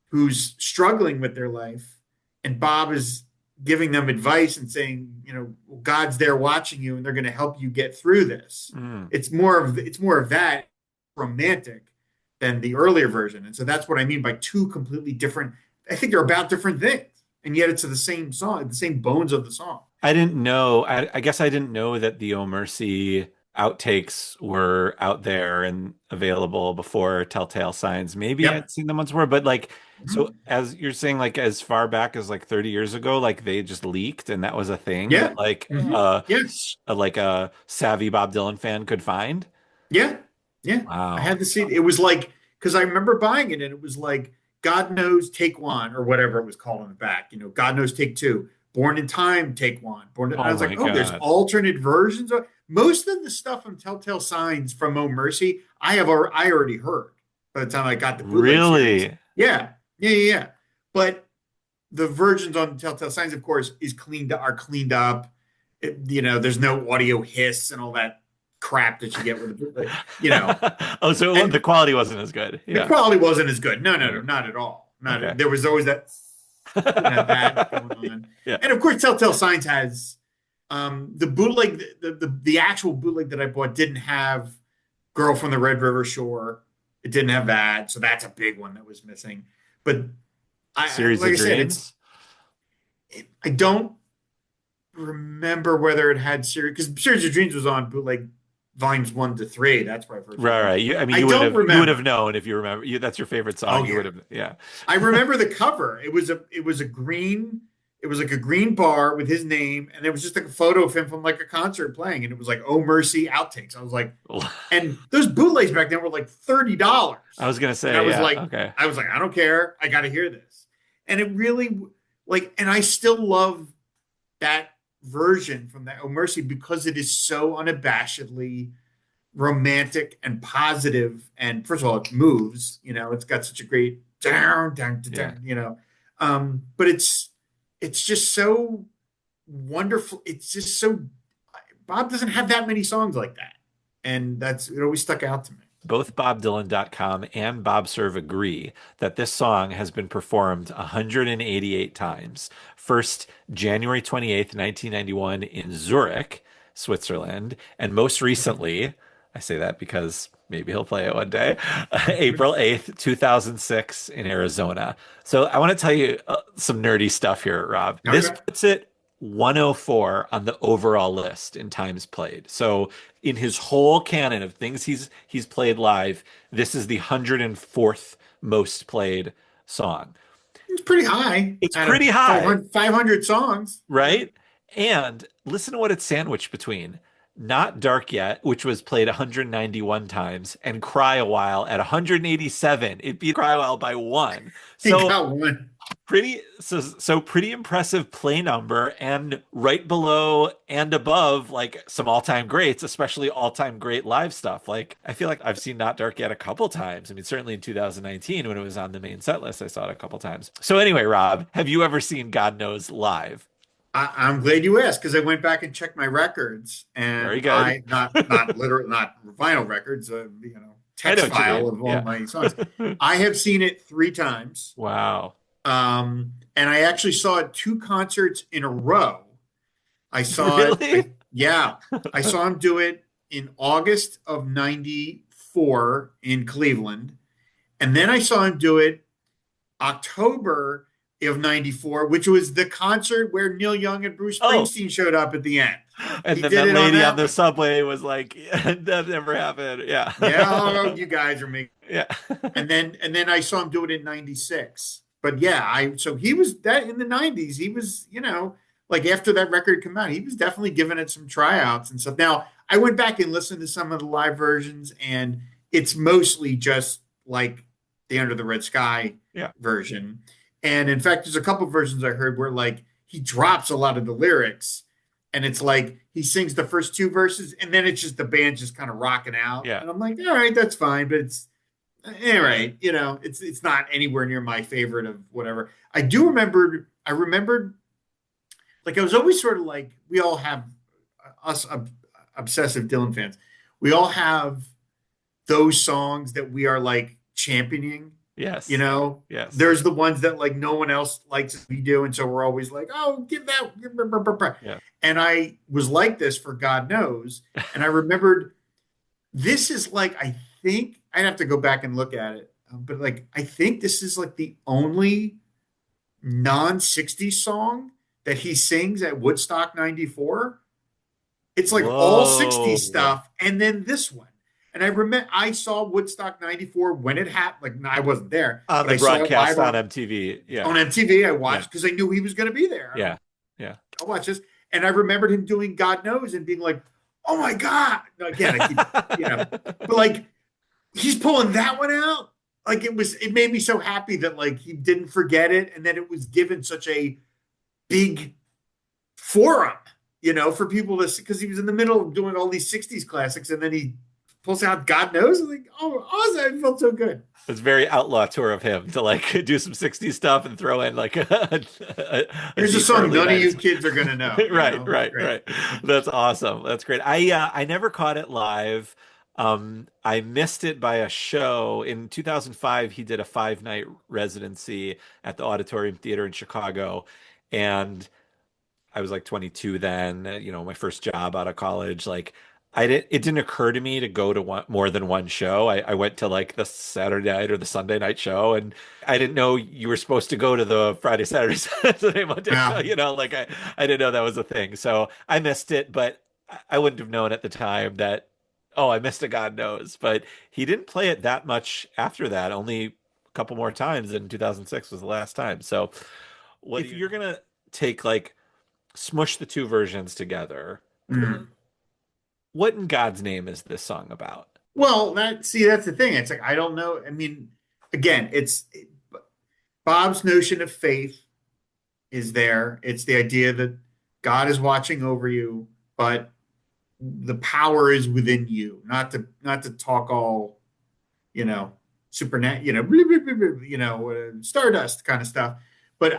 Speaker 2: who's struggling with their life, and Bob is giving them advice and saying, God's there watching you, and they're going to help you get through this.
Speaker 1: Mm.
Speaker 2: It's more of that romantic than the earlier version, and so that's what I mean by two completely different. I think they're about different things, and yet it's the same song, the same bones of the song.
Speaker 1: I didn't know. I guess I didn't know that the Oh Mercy outtakes were out there and available before Telltale Signs. Maybe
Speaker 2: Yep.
Speaker 1: I'd seen them once before, but like, so
Speaker 2: Mhm.
Speaker 1: as you're saying, like as far back as like 30 years ago, like they just leaked and that was a thing
Speaker 2: Yeah.
Speaker 1: that like
Speaker 2: Yeah.
Speaker 1: like a savvy Bob Dylan fan could find.
Speaker 2: Yeah, yeah. I
Speaker 1: Wow.
Speaker 2: had to see it. It was like because I remember buying it, and it was like God knows take one or whatever it was called on the back. God knows take two. Born in Time, take one. And I
Speaker 1: Oh
Speaker 2: was like,
Speaker 1: my
Speaker 2: oh, there's
Speaker 1: God.
Speaker 2: alternate versions of most of the stuff from Telltale Signs from Oh Mercy. I already heard by the time I got the bootleg series.
Speaker 1: Really?
Speaker 2: Yeah, yeah, yeah, yeah. But the versions on Telltale Signs, of course, are cleaned up. There's no audio hiss and all that crap that you get with the.
Speaker 1: Oh, so the
Speaker 2: And
Speaker 1: quality wasn't as good.
Speaker 2: the
Speaker 1: Yeah.
Speaker 2: quality wasn't as good. No, no,
Speaker 1: Yeah.
Speaker 2: no, not at all.
Speaker 1: Okay.
Speaker 2: There was always that going on.
Speaker 1: Yeah.
Speaker 2: And of course, Telltale Signs has the bootleg, the actual bootleg that I bought didn't have Girl from the Red River Shore. It didn't have that, so that's a big one that was missing. But
Speaker 1: Series
Speaker 2: like
Speaker 1: of
Speaker 2: I said,
Speaker 1: Dreams.
Speaker 2: I don't remember whether it had series because Series of Dreams was on bootleg volumes 1 to 3. That's where I first heard
Speaker 1: Right,
Speaker 2: about it.
Speaker 1: right. I mean,
Speaker 2: I don't
Speaker 1: you would have
Speaker 2: remember.
Speaker 1: known if you remember. That's your favorite
Speaker 2: Oh
Speaker 1: song. You would
Speaker 2: yeah,
Speaker 1: have. Yeah.
Speaker 2: I remember the cover. It was a green. It was like a green bar with his name, and it was just like a photo of him from like a concert playing, and it was like "Oh Mercy" outtakes. I was like, and those bootlegs back then were like
Speaker 1: I
Speaker 2: $30,
Speaker 1: was gonna
Speaker 2: and I
Speaker 1: say,
Speaker 2: was
Speaker 1: yeah.
Speaker 2: like,
Speaker 1: Okay.
Speaker 2: I don't care. I got to hear this, and it really and I still love that version from that "Oh Mercy" because it is so unabashedly romantic and positive. And first of all, it moves. It's got such a great down, down,
Speaker 1: Yeah.
Speaker 2: down. But it's just so wonderful. It's just so Bob doesn't have that many songs like that, and it always stuck out to me.
Speaker 1: Both BobDylan.com and BobServe agree that this song has been performed 188 times. First, January 28th, 1991 in Zurich, Switzerland, and most recently, I say that because maybe he'll play it one day, April 8th, 2006 in Arizona. So I want to tell you some nerdy stuff here, Rob. This
Speaker 2: Okay.
Speaker 1: puts it 104 on the overall list in times played. So in his whole canon of things he's played live, this is the 104th most played song.
Speaker 2: It's pretty high
Speaker 1: It's
Speaker 2: out of
Speaker 1: pretty high,
Speaker 2: 500 songs. Yeah.
Speaker 1: right? And listen to what it's sandwiched between. Not Dark Yet, which was played 191 times, and Cry a While at 187. It beat Cry a While by one.
Speaker 2: He
Speaker 1: So
Speaker 2: got one.
Speaker 1: pretty impressive play number and right below and above like some all-time greats, especially all-time great live stuff. Like I feel like I've seen Not Dark Yet a couple times. I mean, certainly in 2019 when it was on the main set list, I saw it a couple times. So anyway, Rob, have you ever seen God Knows live?
Speaker 2: I'm glad you asked because I went back and checked my records,
Speaker 1: Very
Speaker 2: and
Speaker 1: good.
Speaker 2: I not literal, not vinyl records,
Speaker 1: I know
Speaker 2: text
Speaker 1: what you
Speaker 2: file
Speaker 1: mean.
Speaker 2: of all
Speaker 1: Yeah.
Speaker 2: my songs. I have seen it 3 times,
Speaker 1: Wow.
Speaker 2: and I actually saw it 2 concerts in a row. I saw it.
Speaker 1: Really?
Speaker 2: Yeah, I saw him do it in August of '94 in Cleveland, and then I saw him do it October of '94, which was the concert where Neil Young and Bruce
Speaker 1: Oh,
Speaker 2: Springsteen showed up at the end.
Speaker 1: and
Speaker 2: He
Speaker 1: then
Speaker 2: did
Speaker 1: that
Speaker 2: it on
Speaker 1: lady on
Speaker 2: that
Speaker 1: the
Speaker 2: one.
Speaker 1: subway was like, that never happened. Yeah.
Speaker 2: Yeah, oh, you guys are making.
Speaker 1: Yeah.
Speaker 2: And then I saw him do it in '96. But yeah, so he was that in the '90s. He was, like after that record came out, he was definitely giving it some tryouts and stuff. Now I went back and listened to some of the live versions, and it's mostly just like the Under the Red Sky
Speaker 1: Yeah.
Speaker 2: version. And in fact, there's a couple versions I heard where like he drops a lot of the lyrics, and it's like he sings the first two verses, and then it's just the band just kind of rocking out.
Speaker 1: Yeah.
Speaker 2: And I'm like, all right, that's fine, but Anyway, it's not anywhere near my favorite of whatever. I remembered like I was always sort of like we all have us obsessive Dylan fans. We all have those songs that we are like championing. You
Speaker 1: Yes.
Speaker 2: know,
Speaker 1: Yes.
Speaker 2: there's the ones that like no one else likes as we do, and so we're always like, oh, give that.
Speaker 1: Yeah.
Speaker 2: And I was like this for God knows, and I remembered this is like I think I'd have to go back and look at it, but like I think this is like the only non-60s song that he sings at Woodstock 94. It's like all 60s
Speaker 1: Whoa.
Speaker 2: stuff and then this one. And I remember I saw Woodstock 94 when it happened. Like I wasn't there,
Speaker 1: On
Speaker 2: but
Speaker 1: the
Speaker 2: I saw it
Speaker 1: broadcast
Speaker 2: live
Speaker 1: on MTV. Yeah.
Speaker 2: on MTV. I
Speaker 1: Yeah.
Speaker 2: watched because I knew he was going to be there. I'm
Speaker 1: Yeah.
Speaker 2: like,
Speaker 1: Yeah.
Speaker 2: I'll watch this. And I remembered him doing God Knows and being like, oh my God. Now, again, but like he's pulling that one out. Like it made me so happy that like he didn't forget it and that it was given such a big forum, for people to, because he was in the middle of doing all these 60s classics and then he pulls out God Knows. I'm like, oh, awesome. It felt so good.
Speaker 1: It's very outlaw tour of him to like do some 60s stuff and throw in like a
Speaker 2: Here's a
Speaker 1: deep
Speaker 2: song
Speaker 1: early
Speaker 2: none of you
Speaker 1: 90s.
Speaker 2: kids are going to know,
Speaker 1: Right, right,
Speaker 2: Great.
Speaker 1: right. That's awesome. That's great. I never caught it live. I missed it by a show. In 2005, he did a 5 night residency at the Auditorium Theater in Chicago. And I was like 22 then, my first job out of college. Like it didn't occur to me to go to more than one show. I went to like the Saturday night or the Sunday night show, and I didn't know you were supposed to go to the Friday, Saturday, Saturday, Monday show.
Speaker 2: Yeah.
Speaker 1: Like I didn't know that was a thing. So I missed it, but I wouldn't have known at the time that, oh, I missed a God knows. But he didn't play it that much after that, only a couple more times, and 2006 was the last time. So if you're gonna take like smush the two versions together.
Speaker 2: Mm.
Speaker 1: What in God's name is this song about?
Speaker 2: Well, that's the thing. It's like, I don't know. I mean, again, Bob's notion of faith is there. It's the idea that God is watching over you, but the power is within you, not to talk all, you know, stardust kind of stuff. But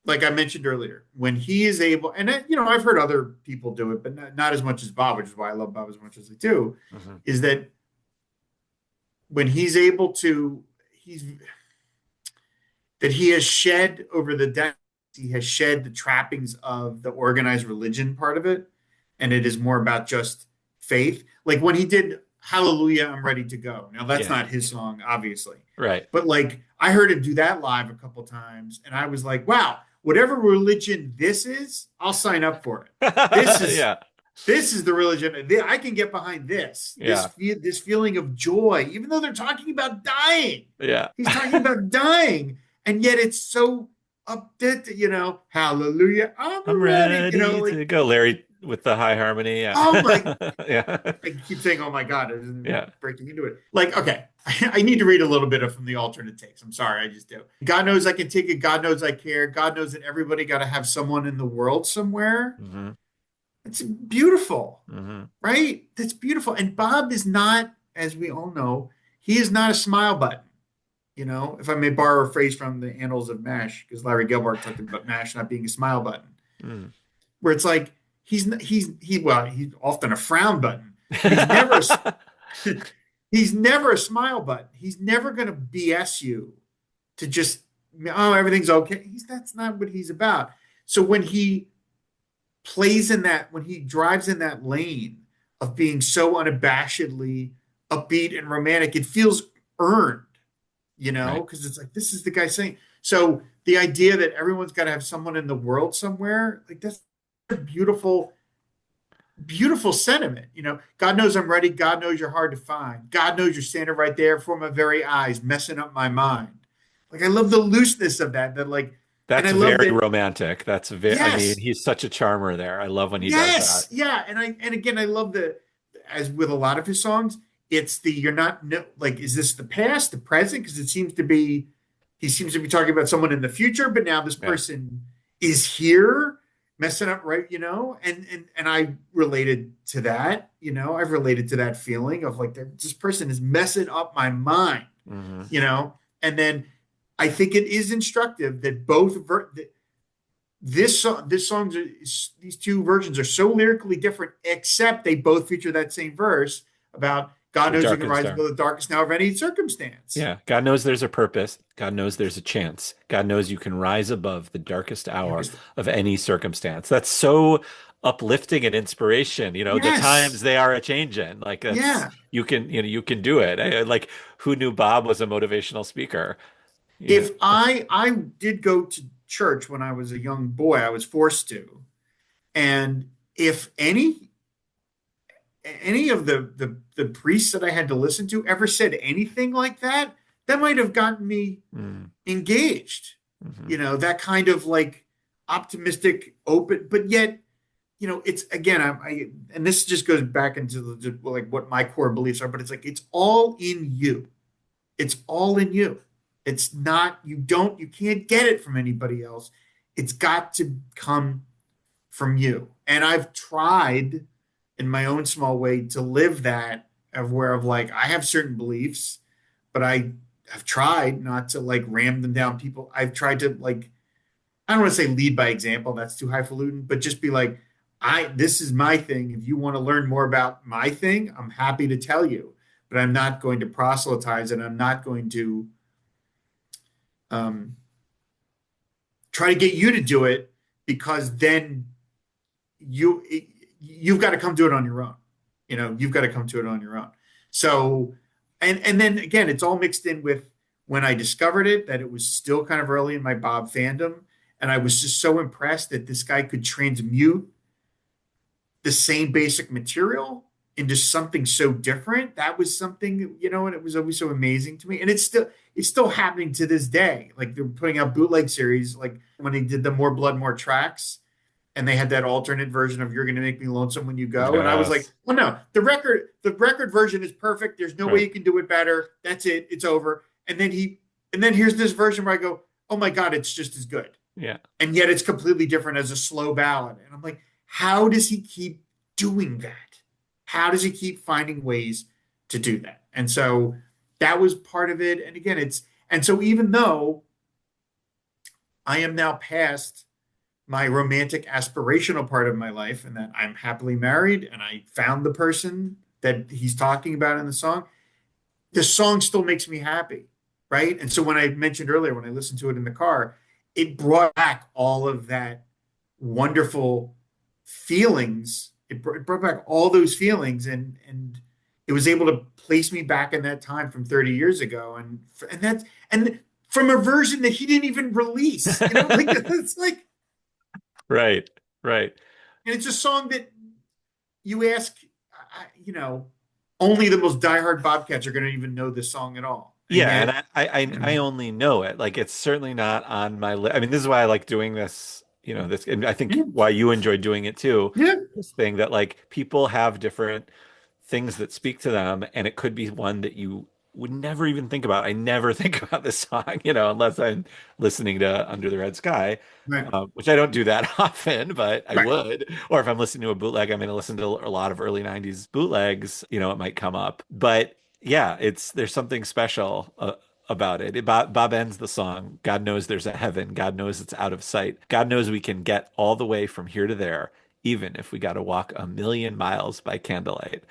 Speaker 2: like I mentioned earlier, when he is able, and I've heard other people do it, but not as much as Bob, which is why I love Bob as much as I do,
Speaker 1: Hmm.
Speaker 2: is that when he's able to, he's that he has shed over the decades, he has shed the trappings of the organized religion part of it, and it is more about just faith. Like when he did Hallelujah, I'm Ready to Go. Now that's
Speaker 1: Yeah,
Speaker 2: not his song, obviously,
Speaker 1: right.
Speaker 2: but like I heard him do that live a couple times, and I was like, wow, whatever religion this is, I'll sign up for it. This is
Speaker 1: Yeah,
Speaker 2: this is the religion. I can get behind this.
Speaker 1: yeah,
Speaker 2: This feeling of joy, even though they're talking about dying.
Speaker 1: yeah.
Speaker 2: He's talking about dying, and yet it's so hallelujah,
Speaker 1: I'm
Speaker 2: I'm ready.
Speaker 1: ready
Speaker 2: Like,
Speaker 1: to go, Larry, with the high harmony. Yeah,
Speaker 2: oh my,
Speaker 1: yeah,
Speaker 2: I keep saying, oh my God, I'm
Speaker 1: yeah.
Speaker 2: breaking into it. Like, okay, I need to read a little bit of from the alternate takes. I'm sorry, I just do. God knows I can take it. God knows I care. God knows that everybody got to have someone in the world somewhere.
Speaker 1: Hmm.
Speaker 2: It's beautiful,
Speaker 1: Hmm.
Speaker 2: right? That's beautiful. And Bob is not, as we all know, he is not a smile button. If I may borrow a phrase from the Annals of MASH, because Larry Gelbart talked about MASH not being a smile button,
Speaker 1: Mm.
Speaker 2: where it's like he's often a frown button, but he's never a smile button. He's never going to BS you to just, oh, everything's okay. That's not what he's about. So when he when he drives in that lane of being so unabashedly upbeat and romantic, it feels earned,
Speaker 1: Right.
Speaker 2: because it's like, this is the guy saying. So the idea that everyone's got to have someone in the world somewhere, like that's a beautiful, beautiful sentiment. God knows I'm ready. God knows you're hard to find. God knows you're standing right there before my very eyes, messing up my mind. Like I love the looseness of that. That like, and
Speaker 1: That's
Speaker 2: I love
Speaker 1: very
Speaker 2: that.
Speaker 1: romantic. I mean,
Speaker 2: Yes,
Speaker 1: he's such a charmer there. I love when he does that.
Speaker 2: yes, yeah. And again, I love as with a lot of his songs, it's you're not no, like, is this the past, the present? Because he seems to be talking about someone in the future, but now this
Speaker 1: Yeah.
Speaker 2: person is here. messing up, right? And I related to that. I've related to that feeling of like this person is messing up my mind.
Speaker 1: Hmm.
Speaker 2: And then I think it is instructive that this songs these two versions are so lyrically different, except they both feature that same verse about God
Speaker 1: The
Speaker 2: knows you can
Speaker 1: darkest
Speaker 2: rise
Speaker 1: hour.
Speaker 2: above the darkest hour of any circumstance.
Speaker 1: Yeah. God knows there's a purpose. God knows there's a chance. God knows you can rise above the darkest hour of any circumstance. That's so uplifting and inspiration. The
Speaker 2: Yes.
Speaker 1: times they are a changing. Like that's
Speaker 2: Yeah.
Speaker 1: you can do it. Like who knew Bob was a motivational speaker? Yeah.
Speaker 2: If I did go to church when I was a young boy, I was forced to. And if any of the priests that I had to listen to ever said anything like that, that might have gotten me
Speaker 1: Mm-hmm.
Speaker 2: engaged. That kind of like optimistic, open, but yet, it's again, and this just goes back into like what my core beliefs are, but it's like it's all in you. It's all in you. It's not, you can't get it from anybody else. It's got to come from you. And I've tried in my own small way to live that of where of like I have certain beliefs, but I've tried not to like ram them down people. I've tried to like I don't want to say lead by example, that's too highfalutin, but just be like, this is my thing. If you want to learn more about my thing, I'm happy to tell you, but I'm not going to proselytize and I'm not going to um, try to get you to do it because then you you've got to come to it on your own. You've got to come to it on your own. So, and then again, it's all mixed in with when I discovered it that it was still kind of early in my Bob fandom, and I was just so impressed that this guy could transmute the same basic material into something so different. That was something, and it was always so amazing to me. And it's still happening to this day. Like they're putting out bootleg series, like when they did the More Blood, More Tracks, and they had that alternate version of "You're Gonna Make Me Lonesome When You Go," and I was like,
Speaker 1: Yes.
Speaker 2: "Oh no, the record version is perfect. There's no way
Speaker 1: Right.
Speaker 2: you can do it better. That's it. It's over." And then here's this version where I go, "Oh my God, it's just as good."
Speaker 1: Yeah.
Speaker 2: And yet it's completely different as a slow ballad. And I'm like, how does he keep doing that? How does he keep finding ways to do that? And so that was part of it. And again, and so even though I am now past my romantic aspirational part of my life and that I'm happily married and I found the person that he's talking about in the song still makes me happy, right? And so when I mentioned earlier, when I listened to it in the car, it brought back all of that wonderful feelings. It brought back all those feelings, and it was able to place me back in that time from 30 years ago, and from a version that he didn't even release. Like it's like,
Speaker 1: Right. Right.
Speaker 2: and it's a song that you ask, only the most diehard Bobcats are going to even know this song at all, and
Speaker 1: Yeah, and
Speaker 2: yet,
Speaker 1: I only know it. Like it's certainly not on my list. I mean, this is why I like doing this, this, and I think
Speaker 2: yeah,
Speaker 1: why you enjoy doing it too.
Speaker 2: yeah,
Speaker 1: This thing that like people have different things that speak to them, and it could be one that you would never even think about. I never think about this song, unless I'm listening to Under the Red Sky,
Speaker 2: right,
Speaker 1: which I don't do that often, but I
Speaker 2: right.
Speaker 1: would. Or if I'm listening to a bootleg, I'm going to listen to a lot of early 90s bootlegs, it might come up. But yeah, there's something special about it. Bob ends the song. God knows there's a heaven. God knows it's out of sight. God knows we can get all the way from here to there, even if we got to walk a million miles by candlelight.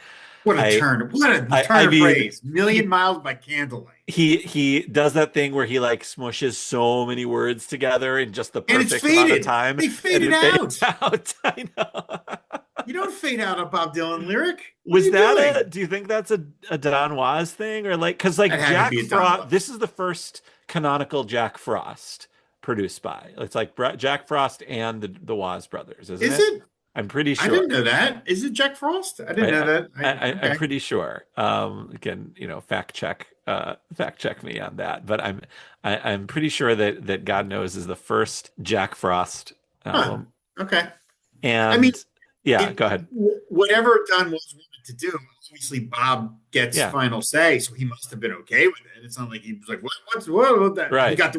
Speaker 2: What a
Speaker 1: I
Speaker 2: turn! What a
Speaker 1: I
Speaker 2: turn of
Speaker 1: mean,
Speaker 2: phrase! Million
Speaker 1: he
Speaker 2: miles by candlelight,
Speaker 1: he does that thing where he like smushes so many words together in just the
Speaker 2: and it's
Speaker 1: perfect amount of
Speaker 2: faded.
Speaker 1: time,
Speaker 2: They
Speaker 1: and
Speaker 2: faded
Speaker 1: it fades
Speaker 2: out.
Speaker 1: out. I know.
Speaker 2: You don't fade out a Bob Dylan lyric. What are
Speaker 1: Was
Speaker 2: you
Speaker 1: that
Speaker 2: doing?
Speaker 1: do you think that's a Don Was thing or like, because like
Speaker 2: That had to
Speaker 1: Jack
Speaker 2: be a Don
Speaker 1: Frost,
Speaker 2: Was.
Speaker 1: this is the first canonical Jack Frost produced by, it's like Jack Frost and the Woz brothers, isn't
Speaker 2: Is
Speaker 1: it?
Speaker 2: it?
Speaker 1: I'm pretty
Speaker 2: I didn't
Speaker 1: sure.
Speaker 2: know that. Is it Jack Frost? I didn't
Speaker 1: I,
Speaker 2: know
Speaker 1: I,
Speaker 2: that.
Speaker 1: I'm
Speaker 2: Okay.
Speaker 1: pretty sure. Again, fact check me on that. But I'm pretty sure that God Knows is the first Jack Frost
Speaker 2: Huh.
Speaker 1: album.
Speaker 2: Okay. I mean,
Speaker 1: And yeah,
Speaker 2: it
Speaker 1: go ahead.
Speaker 2: whatever Don Was wanted to do, obviously Bob gets
Speaker 1: Yeah,
Speaker 2: final say, so he must have been okay with it. It's not like he was like, "What's what that?" He
Speaker 1: right.
Speaker 2: got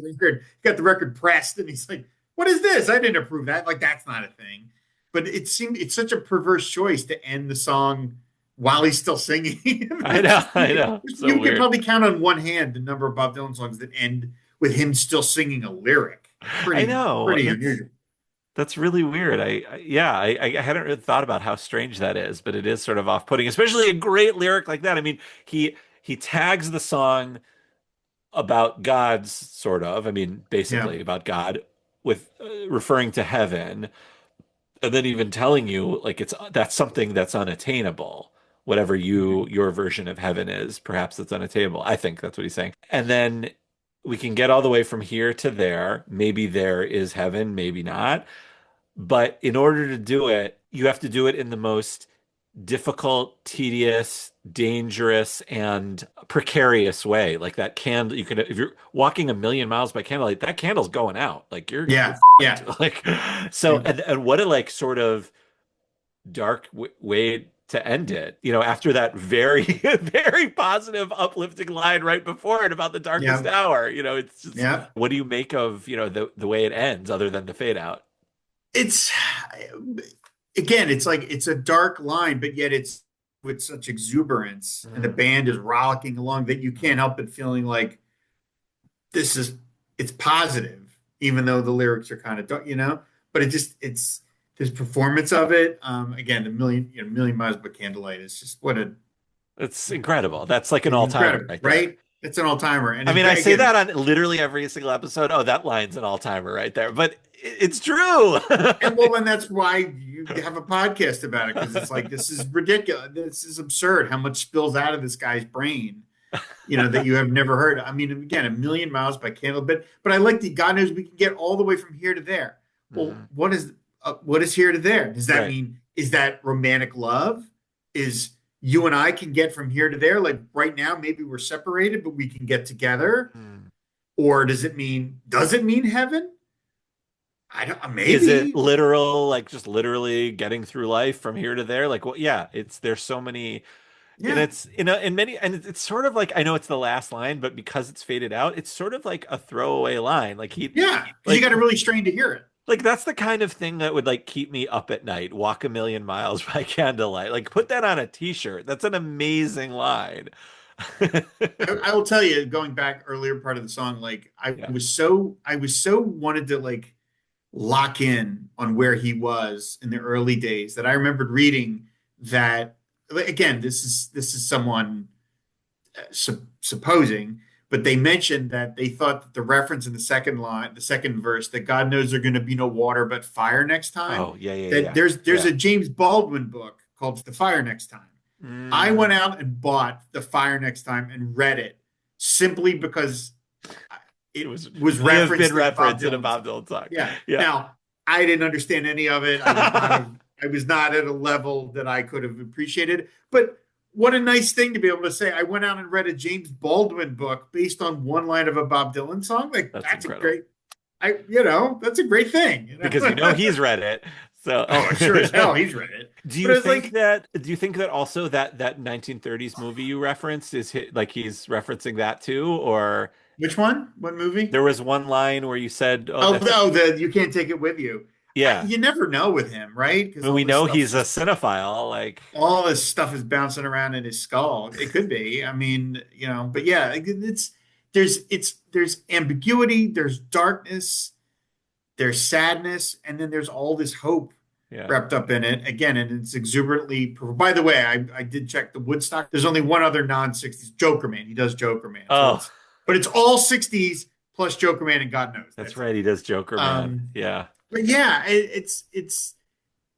Speaker 2: the record pressed, and he's like, what is this? I didn't approve that. Like that's not a thing. But it seemed it's such a perverse choice to end the song while he's still singing.
Speaker 1: I
Speaker 2: It's
Speaker 1: know,
Speaker 2: just
Speaker 1: I know. So
Speaker 2: you can
Speaker 1: weird.
Speaker 2: probably count on one hand the number of Bob Dylan songs that end with him still singing a lyric.
Speaker 1: I
Speaker 2: Pretty
Speaker 1: know.
Speaker 2: pretty
Speaker 1: That's
Speaker 2: unusual.
Speaker 1: that's really weird. Yeah, I hadn't really thought about how strange that is, but it is sort of off-putting, especially a great lyric like that. I mean, he tags the song about God's sort of, I mean,
Speaker 2: Yeah.
Speaker 1: basically about God with referring to heaven, and then even telling you like it's that's something that's unattainable. Whatever your version of heaven is, perhaps it's unattainable. I think that's what he's saying. And then we can get all the way from here to there. Maybe there is heaven, maybe not. But in order to do it, you have to do it in the most difficult, tedious, dangerous, and precarious way. Like that candle, you can if you're walking a million miles by candlelight, that candle's going out. Like you're
Speaker 2: Yeah. Yeah.
Speaker 1: fucked. Like so,
Speaker 2: Yeah.
Speaker 1: and what a like sort of dark way to end it. You know, after that very very positive, uplifting line right before it about the darkest
Speaker 2: Yeah.
Speaker 1: hour. You know, it's just
Speaker 2: Yeah.
Speaker 1: what do you make of the way it ends, other than the fade out?
Speaker 2: It's again, it's like it's a dark line, but yet it's with such exuberance, and the
Speaker 1: Mm.
Speaker 2: band is rollicking along that you can't help but feeling like this is it's positive, even though the lyrics are kind of dark, you know. But it just it's this performance of it. Again, the million miles by candlelight is just what a
Speaker 1: It's incredible. That's like an all-timer
Speaker 2: incredible,
Speaker 1: right there.
Speaker 2: right? It's an all timer, and
Speaker 1: I mean, I say
Speaker 2: again,
Speaker 1: that on literally every single episode. Oh, that line's an all-timer right there. But it's true.
Speaker 2: and that's why you have a podcast about it because it's like this is ridiculous, this is absurd how much spills out of this guy's brain, that you have never heard. I mean, again, a million miles by candle, but I like the God knows we can get all the way from here to there. Well,
Speaker 1: Mhm.
Speaker 2: what is here to there? Does that
Speaker 1: Right.
Speaker 2: mean is that romantic love? Is you and I can get from here to there? Like right now, maybe we're separated, but we can get together.
Speaker 1: Mm.
Speaker 2: Or does it mean heaven? I don't,
Speaker 1: Is it
Speaker 2: maybe.
Speaker 1: literal, like just literally getting through life from here to there? Like, well, yeah, it's there's so many, and
Speaker 2: Yeah.
Speaker 1: it's in many, and it's sort of like I know it's the last line, but because it's faded out, it's sort of like a throwaway line.
Speaker 2: Yeah. Because you
Speaker 1: like
Speaker 2: got to really strain to hear it.
Speaker 1: Like that's the kind of thing that would like keep me up at night. Walk a million miles by candlelight. Like put that on a t-shirt. That's an amazing line.
Speaker 2: I will tell you, going back earlier part of the song, like
Speaker 1: Yeah.
Speaker 2: I was so wanted to like lock in on where he was in the early days that I remembered reading that again, this is someone supposing, but they mentioned that they thought that the reference in the second line, the second verse, that God knows there's going to be no water but fire next time.
Speaker 1: Oh, yeah, yeah,
Speaker 2: That
Speaker 1: yeah.
Speaker 2: there's
Speaker 1: Yeah.
Speaker 2: a James Baldwin book called The Fire Next Time. I
Speaker 1: Mm,
Speaker 2: went out and bought The Fire Next Time and read it simply because
Speaker 1: it
Speaker 2: it
Speaker 1: was
Speaker 2: was
Speaker 1: may have been
Speaker 2: referenced in a Bob
Speaker 1: referenced in a
Speaker 2: Dylan
Speaker 1: Bob
Speaker 2: song.
Speaker 1: Dylan song.
Speaker 2: Yeah.
Speaker 1: Yeah.
Speaker 2: Now, I didn't understand any of it. I was not at a level that I could have appreciated. But what a nice thing to be able to say. I went out and read a James Baldwin book based on one line of a Bob Dylan song. Like
Speaker 1: That's
Speaker 2: that's a
Speaker 1: incredible.
Speaker 2: great that's a great thing.
Speaker 1: Because he's read it. So
Speaker 2: Oh, sure as hell he's read it. But it's like
Speaker 1: do you think that also that 1930s movie you referenced like he's referencing that too? Or
Speaker 2: which one? What movie?
Speaker 1: there was one line where you said, "Oh,
Speaker 2: Oh
Speaker 1: that's
Speaker 2: no, the you can't take it with you.
Speaker 1: yeah."
Speaker 2: You never know with him, right? Because
Speaker 1: And we know he's a cinephile. Like,
Speaker 2: all this stuff is bouncing around in his skull. It could be. I mean, but yeah, there's ambiguity, there's darkness, there's sadness, and then there's all this hope
Speaker 1: yeah.
Speaker 2: wrapped up in it. Again, and it's exuberantly. By the way, I did check the Woodstock. There's only one other non-60s Joker Man. He does Joker Man,
Speaker 1: Oh,
Speaker 2: but it's all 60s plus Joker Man, and God knows
Speaker 1: that's
Speaker 2: that's
Speaker 1: right.
Speaker 2: it.
Speaker 1: He does Joker Man.
Speaker 2: Um,
Speaker 1: Yeah.
Speaker 2: but yeah, it's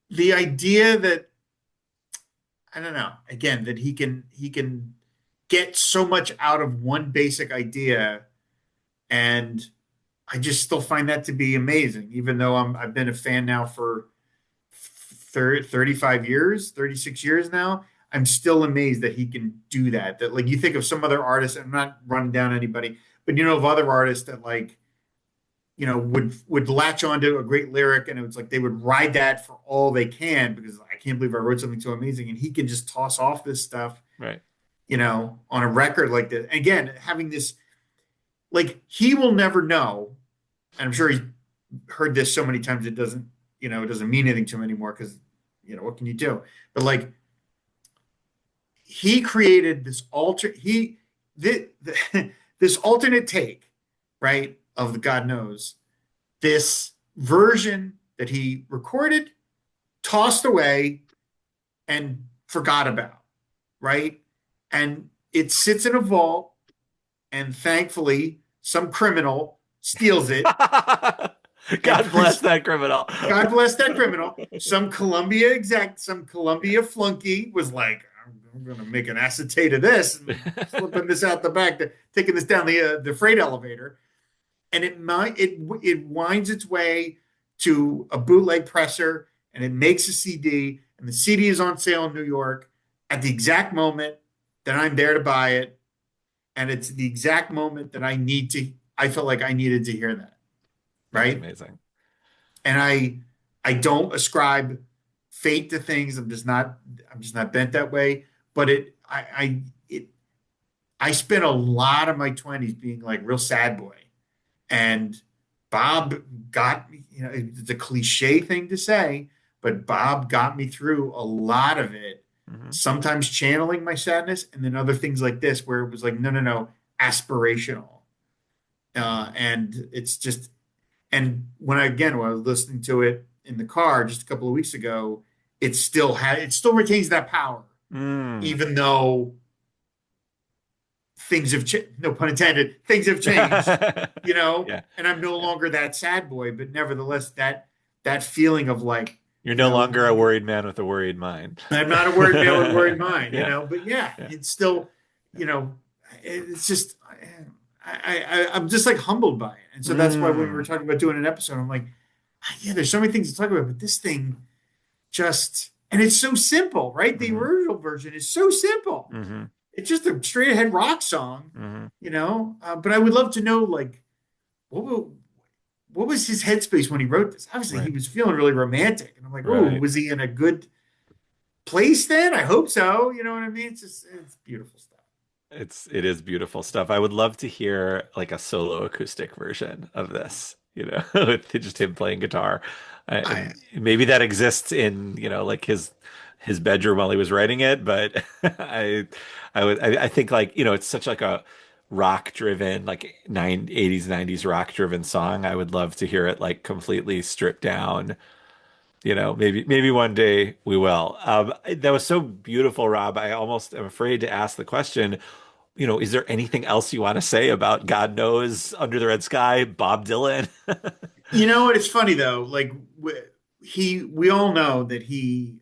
Speaker 2: the idea that I don't know. Again, that he can get so much out of one basic idea, and I just still find that to be amazing. Even though I've been a fan now for 35 years, 36 years now, I'm still amazed that he can do that. That like you think of some other artists, I'm not running down anybody, but of other artists that like would latch onto a great lyric and it was like they would ride that for all they can because I can't believe I wrote something so amazing and he can just toss off this stuff,
Speaker 1: Right.
Speaker 2: on a record like this. Again, having this like he will never know, and I'm sure heard this so many times it doesn't, it doesn't mean anything to him anymore because, what can you do? But like he created this alternate take, right, of the God knows, this version that he recorded, tossed away, and forgot about, right? And it sits in a vault, and thankfully, some criminal steals it and
Speaker 1: God bless that criminal.
Speaker 2: God bless that criminal. Some Columbia flunky was like, I'm going to make an acetate of this and slipping this out the back, taking this down the freight elevator, and it winds its way to a bootleg presser, and it makes a CD, and the CD is on sale in New York at the exact moment that I'm there to buy it, and it's the exact moment that I felt like I needed to hear that,
Speaker 1: That's
Speaker 2: right?
Speaker 1: amazing.
Speaker 2: And I don't ascribe fate to things. I'm just not bent that way. But I spent a lot of my 20s being like real sad boy. And Bob got me, it's a cliche thing to say, but Bob got me through a lot of it,
Speaker 1: Hmm.
Speaker 2: sometimes channeling my sadness, and then other things like this where it was like, no, no, no, aspirational. And it's just, and when I was listening to it in the car just a couple of weeks ago, it still retains that power,
Speaker 1: Mm.
Speaker 2: even though things have changed, no pun intended, things have changed,
Speaker 1: Yeah.
Speaker 2: and I'm no longer that sad boy, but nevertheless, that feeling of like,
Speaker 1: You're no longer a worried man with a worried mind.
Speaker 2: I'm not a worried man with a worried mind,
Speaker 1: Yeah.
Speaker 2: but yeah,
Speaker 1: Yeah.
Speaker 2: it's still, it's just, I'm just like humbled by it. And so that's why when we were
Speaker 1: Mm.
Speaker 2: talking about doing an episode, I'm like, yeah, there's so many things to talk about, but this thing and it's so simple, right? The
Speaker 1: Hmm.
Speaker 2: original version is so simple.
Speaker 1: Hmm.
Speaker 2: It's just a straight ahead rock song,
Speaker 1: Hmm.
Speaker 2: but I would love to know, like, what will, what was his headspace when he wrote this? Obviously, he
Speaker 1: Right.
Speaker 2: was feeling really romantic, and I'm like, oh,
Speaker 1: Right.
Speaker 2: was he in a good place then? I hope so. You know what I mean? It's beautiful stuff.
Speaker 1: It is beautiful stuff. I would love to hear like a solo acoustic version of this, with just him playing guitar.
Speaker 2: I,
Speaker 1: Maybe that exists in, like his bedroom while he was writing it, but I think like, it's such like a rock driven, like 80s, 90s rock driven song. I would love to hear it like completely stripped down. Maybe one day we will. That was so beautiful, Rob. I almost am afraid to ask the question, is there anything else you want to say about God Knows, Under the Red Sky, Bob Dylan?
Speaker 2: you know what? It's funny though. Like we all know that he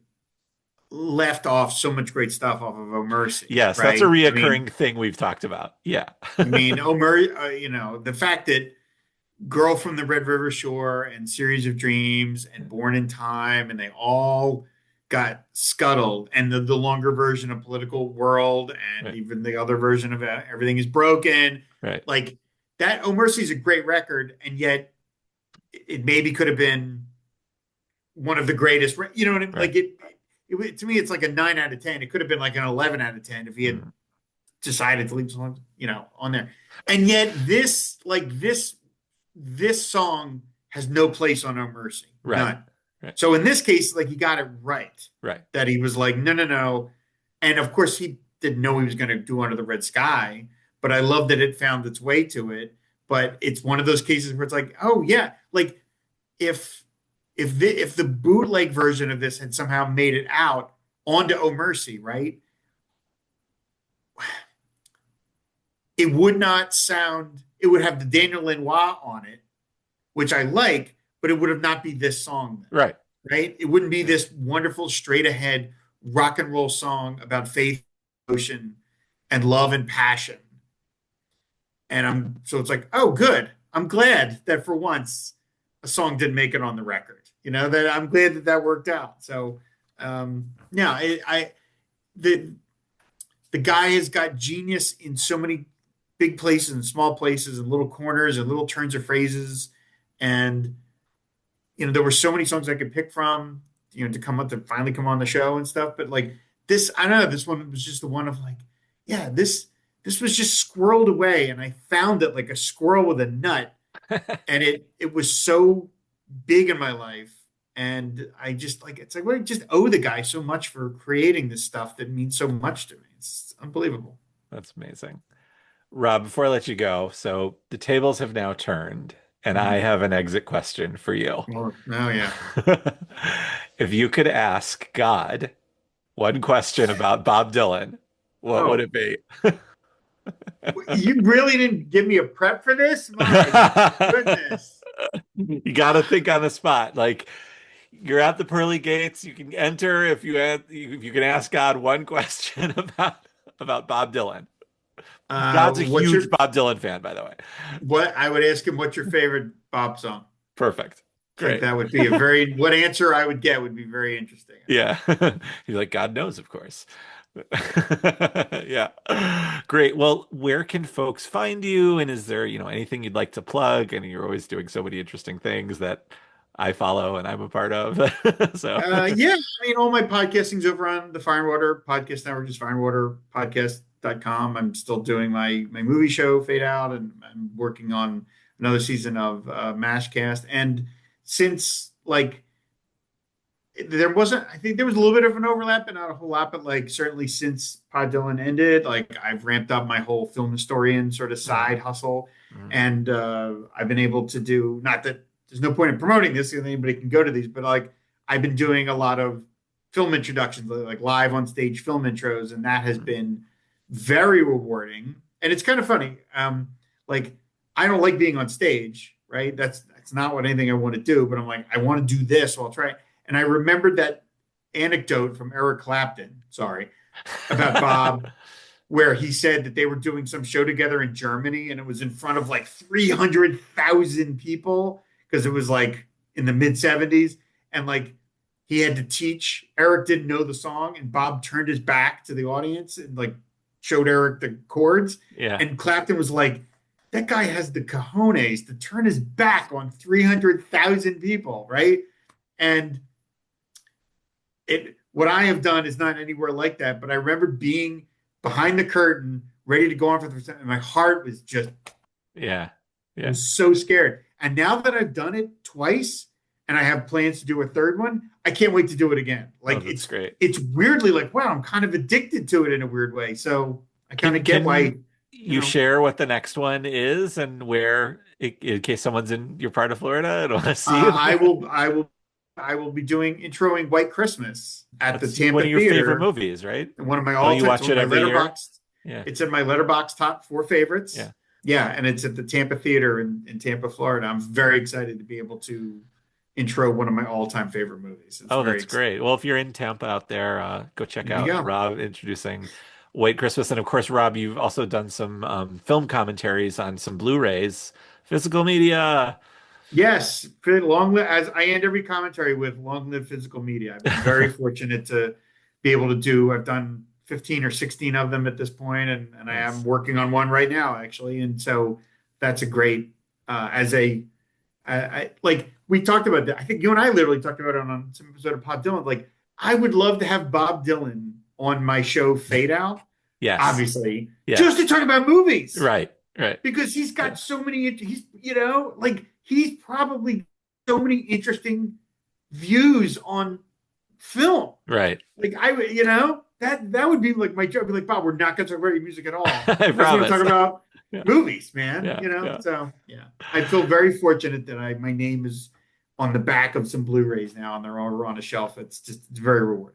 Speaker 2: left off so much great stuff off of Oh Mercy,
Speaker 1: Yes, that's a
Speaker 2: right? I mean,
Speaker 1: reoccurring thing we've talked about. Yeah.
Speaker 2: Oh Mercy, the fact that Girl from the Red River Shore and Series of Dreams and Born in Time, and they all got scuttled. And the longer version of Political World and
Speaker 1: Right.
Speaker 2: even the other version of Everything is Broken,
Speaker 1: Right.
Speaker 2: like that. Oh Mercy is a great record, and yet it maybe could have been one of the greatest. You know what I mean?
Speaker 1: Right.
Speaker 2: Like to me, it's like a 9 out of 10. It could have been like an 11 out of 10 if he had
Speaker 1: Mm.
Speaker 2: decided to leave songs, on there. And yet this song has no place on No Mercy,
Speaker 1: Right.
Speaker 2: none.
Speaker 1: Right.
Speaker 2: So in this case, like he got it right,
Speaker 1: Right.
Speaker 2: that he was like, no, no, no. And of course, he didn't know he was going to do Under the Red Sky, but I love that it found its way to it. But it's one of those cases where it's like, oh yeah, like if if the bootleg version of this had somehow made it out onto Oh Mercy, right? It would not sound. It would have the Daniel Lanois on it, which I like, but it would have not be this song then,
Speaker 1: Right.
Speaker 2: right? It wouldn't be
Speaker 1: Right.
Speaker 2: this wonderful straight ahead rock and roll song about faith, emotion, and love and passion. And so it's like, oh, good. I'm glad that for once a song didn't make it on the record. That I'm glad that worked out. So, yeah, the the guy has got genius in so many big places and small places and little corners and little turns of phrases. And there were so many songs I could pick from, to finally come on the show and stuff. But like this, I don't know, this one was just the one of like, yeah, this was just squirreled away, and I found it like a squirrel with a nut, and it was so. big in my life. And I just like, it's like, we just owe the guy so much for creating this stuff that means so much to me. It's unbelievable.
Speaker 1: That's amazing. Rob, before I let you go, so the tables have now turned, and I
Speaker 2: Mhm.
Speaker 1: have an exit question for you.
Speaker 2: Oh, yeah.
Speaker 1: If you could ask God one question about Bob Dylan, what would
Speaker 2: Oh,
Speaker 1: it be?
Speaker 2: you really didn't give me a prep for this? My goodness.
Speaker 1: You got to think on the spot. Like you're at the pearly gates, you can enter if you can ask God one question about Bob Dylan. God's a
Speaker 2: What's
Speaker 1: huge
Speaker 2: your
Speaker 1: Bob Dylan fan, by the way.
Speaker 2: what I would ask him, what's your favorite Bob song?
Speaker 1: Perfect.
Speaker 2: I think
Speaker 1: Great.
Speaker 2: that would be a very what answer I would get would be very interesting, I think.
Speaker 1: Yeah. He's like, God knows, of course. Yeah. Great. Well, where can folks find you? And is there, anything you'd like to plug? And you're always doing so many interesting things that I follow and I'm a part of. So,
Speaker 2: Yeah, I mean, all my podcasting's over on the Fire and Water Podcast Network, just fireandwaterpodcast.com. I'm still doing my movie show, Fade Out, and I'm working on another season of Mashcast. And since like there wasn't, I think there was a little bit of an overlap, but not a whole lot. But like certainly since Pod Dylan ended, like I've ramped up my whole film historian sort of
Speaker 1: mm,
Speaker 2: side hustle,
Speaker 1: mm,
Speaker 2: and I've been able to do. Not that there's no point in promoting this because anybody can go to these, but like I've been doing a lot of film introductions, like live on stage film intros, and that has
Speaker 1: mm.
Speaker 2: been very rewarding. And it's kind of funny. Like I don't like being on stage, right? That's not what anything I want to do. But I'm like, I want to do this, so I'll try. And I remembered that anecdote from Eric Clapton, sorry, about Bob, where he said that they were doing some show together in Germany and it was in front of like 300,000 people because it was like in the mid 70s. And like he had to teach, Eric didn't know the song, and Bob turned his back to the audience and like showed Eric the chords.
Speaker 1: Yeah.
Speaker 2: And Clapton was like, that guy has the cojones to turn his back on 300,000 people, right? And what I have done is not anywhere like that. But I remember being behind the curtain, ready to go on for the first time, and my heart was just
Speaker 1: Yeah.
Speaker 2: I
Speaker 1: Yeah.
Speaker 2: was so scared. And now that I've done it twice, and I have plans to do a third one, I can't wait to do it again.
Speaker 1: Oh,
Speaker 2: Like
Speaker 1: that's great.
Speaker 2: it's weirdly like wow, I'm kind of addicted to it in a weird way. So I kind
Speaker 1: Can
Speaker 2: of get why
Speaker 1: can
Speaker 2: you
Speaker 1: you
Speaker 2: know.
Speaker 1: share what the next one is and where, in case someone's in your part of Florida and want to see it?
Speaker 2: I will be doing introing White Christmas at the
Speaker 1: That's one
Speaker 2: Tampa
Speaker 1: of your favorite
Speaker 2: Theater.
Speaker 1: movies, right?
Speaker 2: One of my
Speaker 1: Don't
Speaker 2: all
Speaker 1: you
Speaker 2: time, it's
Speaker 1: watch
Speaker 2: one of
Speaker 1: it
Speaker 2: my
Speaker 1: every year?
Speaker 2: letterbox.
Speaker 1: Yeah.
Speaker 2: It's in my letterbox top four favorites.
Speaker 1: Yeah.
Speaker 2: Yeah, and it's at the Tampa Theater in Tampa, Florida. I'm very excited to be able to intro one of my all time favorite movies. It's
Speaker 1: Oh,
Speaker 2: very
Speaker 1: that's
Speaker 2: exciting.
Speaker 1: great. Well, if you're in Tampa out there, go check
Speaker 2: There you
Speaker 1: out
Speaker 2: go.
Speaker 1: Rob introducing White Christmas. And of course, Rob, you've also done some film commentaries on some Blu-rays, physical media.
Speaker 2: Yes, for long live, as I end every commentary with long live physical media. I've been very fortunate to be able to do, I've done 15 or 16 of them at this point, and I am
Speaker 1: Nice.
Speaker 2: working on one right now, actually. And so that's a great, as a, like we talked about that. I think you and I literally talked about it on some episode of Bob Dylan. Like, I would love to have Bob Dylan on my show, Fade Out,
Speaker 1: Yes.
Speaker 2: obviously, just
Speaker 1: Yes.
Speaker 2: to talk about movies
Speaker 1: Right. Right.
Speaker 2: because he's
Speaker 1: Yeah.
Speaker 2: got so many. He's like he's probably so many interesting views on film.
Speaker 1: Right.
Speaker 2: Like that would be like my joke. I'd be like, Bob, we're not going to talk about your music at all.
Speaker 1: I
Speaker 2: I just want to
Speaker 1: promise.
Speaker 2: talk about
Speaker 1: Yeah.
Speaker 2: movies, man.
Speaker 1: Yeah. Yeah.
Speaker 2: So yeah, I feel very fortunate that I my name is on the back of some Blu-rays now, and they're all on a shelf. It's very rewarding.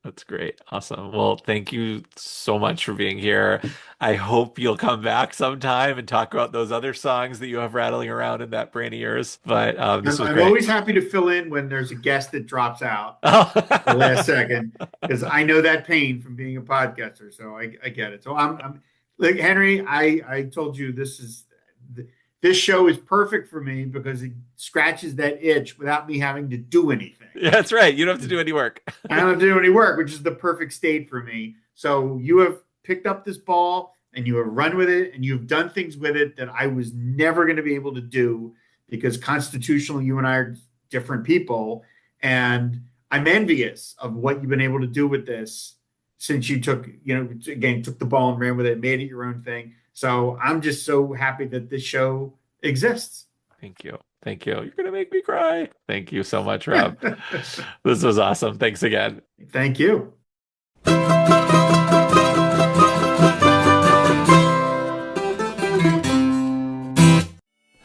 Speaker 1: That's great. Awesome. Well, thank you so much for being here. I hope you'll come back sometime and talk about those other songs that you have rattling around in that brain of yours. But this was
Speaker 2: I'm
Speaker 1: great.
Speaker 2: always happy to fill in when there's a guest that drops out at the last
Speaker 1: Oh.
Speaker 2: second because I know that pain from being a podcaster. So I get it. So I'm like Henry. I told you this show is perfect for me because it scratches that itch without me having to do anything.
Speaker 1: Yeah, that's right. You don't have to do any work.
Speaker 2: I don't have to do any work, which is the perfect state for me. So you have picked up this ball and you have run with it and you've done things with it that I was never going to be able to do because constitutionally, you and I are different people. And I'm envious of what you've been able to do with this since you took, again, took the ball and ran with it, made it your own thing. So I'm just so happy that this show exists.
Speaker 1: Thank you. Thank you. You're going to make me cry. Thank you so much, Rob. This was awesome. Thanks again.
Speaker 2: Thank you.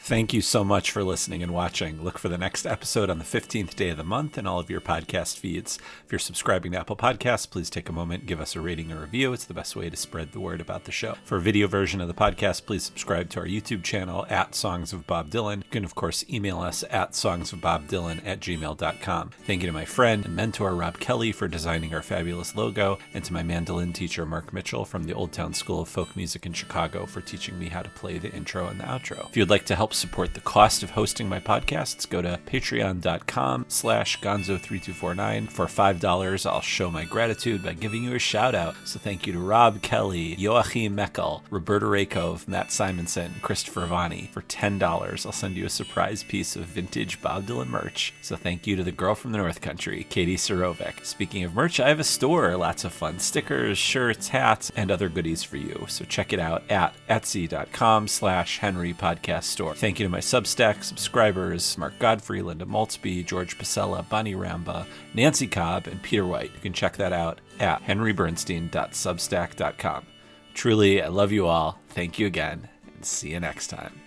Speaker 1: Thank you so much for listening and watching. Look for the next episode on the 15th day of the month in all of your podcast feeds. If you're subscribing to Apple Podcasts, please take a moment and give us a rating or review. It's the best way to spread the word about the show. For a video version of the podcast, please subscribe to our YouTube channel at Songs of Bob Dylan. You can, of course, email us at songsofbobdylan@gmail.com. Thank you to my friend and mentor, Rob Kelly, for designing our fabulous logo, and to my mandolin teacher, Mark Mitchell, from the Old Town School of Folk Music in Chicago, for teaching me how to play the intro and the outro. If you'd like to help support the cost of hosting my podcasts, go to patreon.com/gonzo3249. For $5, I'll show my gratitude by giving you a shout out. So thank you to Rob Kelly, Joachim Meckel, Roberta Rakove, Matt Simonson, Christopher Vani. For $10, I'll send you a surprise piece of vintage Bob Dylan merch. So thank you to the girl from the North Country, Katie Sorovic. Speaking of merch, I have a store. Lots of fun stickers, shirts, hats, and other goodies for you. So check it out at etsy.com/Henry Podcast Store. Thank you to my Substack subscribers, Mark Godfrey, Linda Maltzby, George Pasella, Bonnie Ramba, Nancy Cobb, and Peter White. You can check that out at henrybernstein.substack.com. Truly, I love you all. Thank you again, and see you next time.